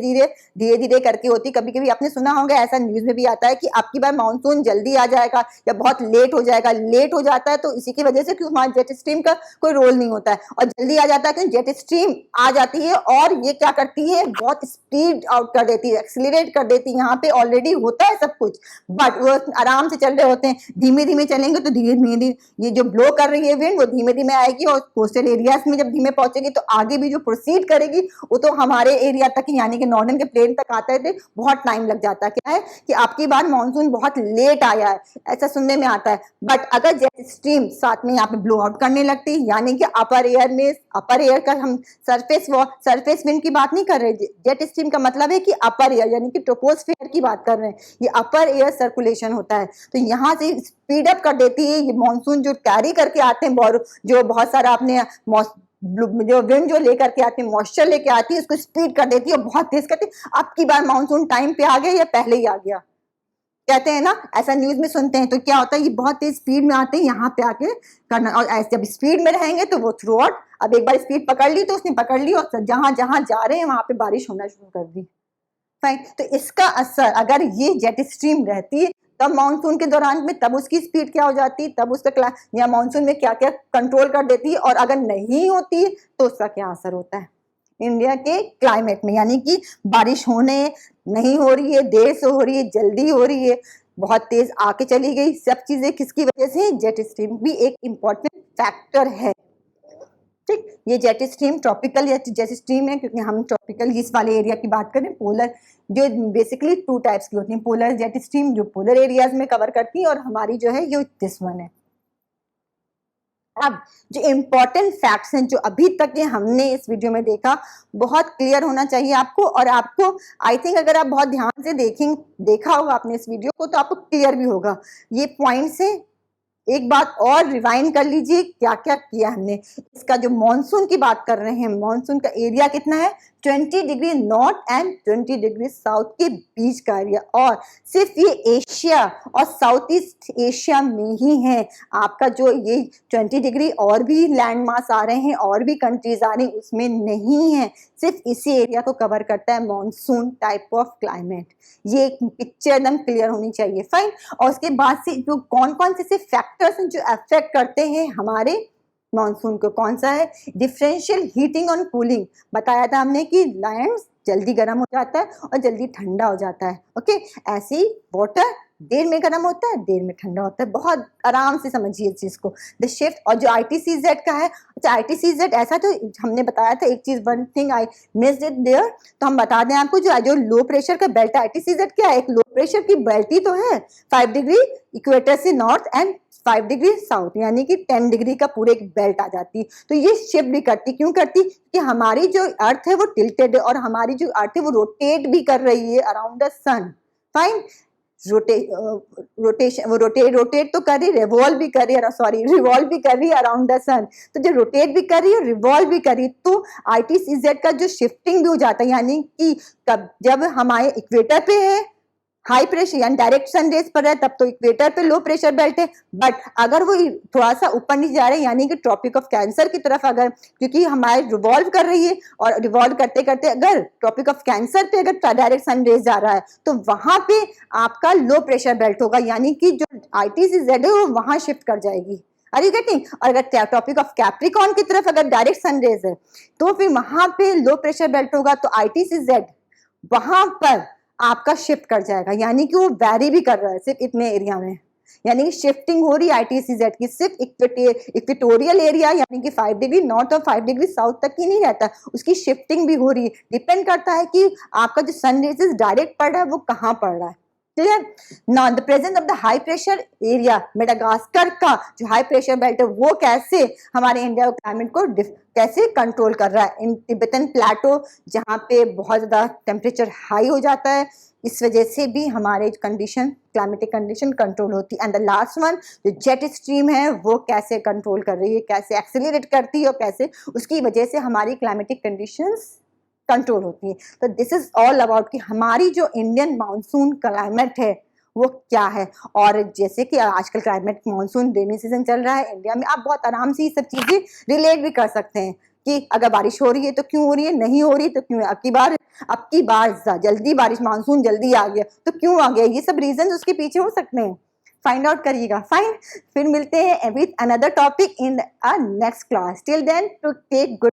धीरे करके होती है। कभी कभी आपने सुना होगा, ऐसा न्यूज में भी आता है कि आपकी बार मानसून जल्दी आ जाएगा या बहुत लेट हो जाएगा। लेट हो जाता है तो इसी की वजह से क्यों, हमारे जेट स्ट्रीम का कोई रोल नहीं होता है। और जल्दी आ जाता है क्यों, जेट स्ट्रीम आ जाती है और ये क्या करती है, बहुत स्पीड आउट कर देती है, एक्सीलरेट कर देती है। यहाँ पे ऑलरेडी होता है सब कुछ, बट वो आराम से चल रहे होते हैं। धीमे धीमे चलेंगे तो धीरे धीरे ये जो ब्लो कर रही है विंड वो धीमे धीमे आएगी, और कोस्टल एरियाज में जब धीमे पहुंचेगी तो आगे भी जो प्रोसीड करेगी वो तो हमारे एरिया तक ही, यानी कि नॉर्दर्न के प्लेन तक आता है, बहुत टाइम लग जाता है। क्या है कि आपकी बार मानसून बहुत लेट आया है, ऐसा सुनने में आता है। बट अगर जेट स्ट्रीम साथ में यहाँ पे ब्लो आउट करने लगती है, यानी कि अपर एयर में, अपर एयर का हम सरफेस विंड की बात नहीं कर रहे। जेट स्ट्रीम का मतलब है कि अपर एयर, यानी कि ट्रोपोस्फेयर की बात कर रहे हैं। ये अपर एयर सर्कुलेशन होता है, तो यहाँ से स्पीड अप कर देती है। ये मानसून जो कैरी करके आते हैं, जो बहुत सारा अपने जो विंड जो लेकर के आते हैं, मॉइस्चर लेके आती है, उसको स्पीड कर देती है और बहुत तेज करती है। आपकी बार मानसून टाइम पे आ गया या पहले ही आ गया, कहते हैं ना, ऐसा न्यूज में सुनते हैं। तो क्या होता है, ये बहुत तेज स्पीड में आते हैं, यहाँ पे आके करना। और ऐसे जब स्पीड में रहेंगे तो वो थ्रू आउट, अब एक बार स्पीड पकड़ ली तो उसने पकड़ ली, और जहां जहां जा रहे हैं वहां पे बारिश होना शुरू कर दी। फाइन, तो इसका असर अगर ये जेट स्ट्रीम रहती है तब मानसून के दौरान में, तब उसकी स्पीड क्या हो जाती है, तब उसका या मानसून में क्या क्या कंट्रोल कर देती है। और अगर नहीं होती है तो उसका क्या असर होता है इंडिया के क्लाइमेट में, यानी कि बारिश होने नहीं हो रही है, देर से हो रही है, जल्दी हो रही है, बहुत तेज आके चली गई, सब चीजें किसकी वजह से, जेट स्ट्रीम भी एक इंपॉर्टेंट फैक्टर है। ठीक, ये जेट स्ट्रीम ट्रॉपिकल या जेट स्ट्रीम है, क्योंकि हम ट्रॉपिकल इस वाले एरिया की बात करें। पोलर जो बेसिकली 2 टाइप्स की होती हैं, पोलर जेट स्ट्रीम जो पोलर एरियाज में कवर करती है, और हमारी जो है ये दिस वन है। अब जो इम्पोर्टेंट फैक्ट्स हैं जो अभी तक ये हमने इस वीडियो में देखा, बहुत क्लियर होना चाहिए आपको। और आपको आई थिंक अगर आप बहुत ध्यान से देखा होगा आपने इस वीडियो को, तो आपको क्लियर भी होगा। ये पॉइंट्स हैं, एक बात और रिवाइंड कर लीजिए क्या क्या किया हमने। इसका जो मानसून की बात कर रहे हैं, मानसून का एरिया कितना है, 20 degree north and 20 degree south के बीच का एरिया, और सिर्फ ये एशिया और साउथ ईस्ट एशिया में ही है। आपका जो ये 20 डिग्री और भी लैंड मास आ रहे हैं, और भी कंट्रीज आ रही हैं, उसमें नहीं है, सिर्फ इसी एरिया को कवर करता है मानसून टाइप ऑफ क्लाइमेट। ये एक पिक्चर एकदम क्लियर होनी चाहिए। फाइन, और उसके बाद से जो कौन कौन से फैक्टर्स हैं जो अफेक्ट करते हैं हमारे मानसून को, कौन सा है, डिफरेंशियल हीटिंग और कूलिंग। बताया था हमने कि लैंड जल्दी गर्म हो जाता है और जल्दी ठंडा हो जाता है। ओके, ऐसे ही वाटर देर में गर्म होता है, देर में ठंडा होता है। बहुत आराम से समझिए इस चीज को। द शिफ्ट, और जो ITCZ का है, अच्छा ITCZ ऐसा तो हमने बताया था, एक चीज, one thing I missed it there, तो हम बता दें आपको, जो लो प्रेशर का बेल्ट है, ITCZ क्या है, एक लो प्रेशर की बेल्ट ही तो है, 5 डिग्री इक्वेटर से नॉर्थ एंड 5 डिग्री साउथ, यानी कि 10 डिग्री का पूरे एक बेल्ट आ जाती है। तो ये शिफ्ट भी करती, क्यों करती, कि हमारी जो अर्थ है वो टिल्टेड है, और हमारी जो अर्थ है वो रोटेट भी कर रही है around the sun. Fine, rotation, वो रोटेट तो कर रही, रिवॉल्व भी कर रही है, सॉरी रिवॉल्व भी कर रही है अराउंड द सन। तो जो रोटेट भी कर रही है, रिवॉल्व भी कर रही है, तो ITCZ का जो शिफ्टिंग भी हो जाता है, यानी कि जब हमारे इक्वेटर पे है हाई प्रेशर, यानी डायरेक्ट सन रेज पर है, तब तो इक्वेटर पे लो प्रेशर बेल्ट है। बट अगर वो थोड़ा सा ऊपर नीचे जा रहे हैं, यानी कि ट्रॉपिक ऑफ कैंसर की तरफ, अगर क्योंकि हमारे रिवॉल्व कर रही है, और रिवॉल्व करते करते अगर ट्रॉपिक ऑफ कैंसर पे अगर डायरेक्ट सन रेज जा रहा है, तो वहां पे आपका लो प्रेशर बेल्ट होगा, यानी कि जो ITCZ है वो वहां शिफ्ट कर जाएगी। Are you getting? और अगर टॉपिक ऑफ कैप्रिकॉन की तरफ अगर डायरेक्ट सन रेज है, तो फिर वहां पे लो प्रेशर बेल्ट होगा, तो ITCZ वहां पर आपका शिफ्ट कर जाएगा, यानी कि वो वैरी भी कर रहा है सिर्फ इतने एरिया में, यानी कि शिफ्टिंग हो रही है ITCZ की सिर्फ इक्वेटोरियल एरिया यानी कि 5 डिग्री नॉर्थ और 5 डिग्री साउथ तक ही नहीं रहता, उसकी शिफ्टिंग भी हो रही है। डिपेंड करता है कि आपका जो सन रेजेस डायरेक्ट पड़ रहा है वो कहाँ पड़ रहा है। Clear. Now the presence of the high pressure area, Madagascar का जो हाई प्रेशर बेल्ट है वो कैसे हमारे इंडिया क्लाइमेट को कैसे कंट्रोल कर रहा है। इन तिब्बतन प्लेटो जहाँ पे बहुत ज़्यादा टेम्परेचर हाई हो जाता है, इस वजह से भी हमारे कंडीशन क्लाइमेटिक कंडीशन कंट्रोल होती है। एंड द लास्ट वन जो जेट स्ट्रीम है वो कैसे कंट्रोल कर रही है, कैसे एक्सेलरेट करती है और कैसे उसकी वजह से हमारी क्लाइमेटिक कंडीशंस कंट्रोल होती है। तो दिस इज ऑल अबाउट कि हमारी जो इंडियन मानसून क्लाइमेट है वो क्या है। और जैसे कि आजकल क्लाइमेट मानसून रेनी सीजन चल रहा है इंडिया में, आप बहुत आराम से ये सब चीज़ें रिलेट भी कर सकते हैं कि अगर बारिश हो रही है तो क्यों हो रही है, नहीं हो रही तो क्यों है, अब की बार जल्दी बारिश मानसून जल्दी आ गया तो क्यों आ गया, ये सब रीजन उसके पीछे हो सकते हैं। फाइंड आउट करिएगा। फाइन, फिर मिलते हैं with another topic in next class. Till then to take good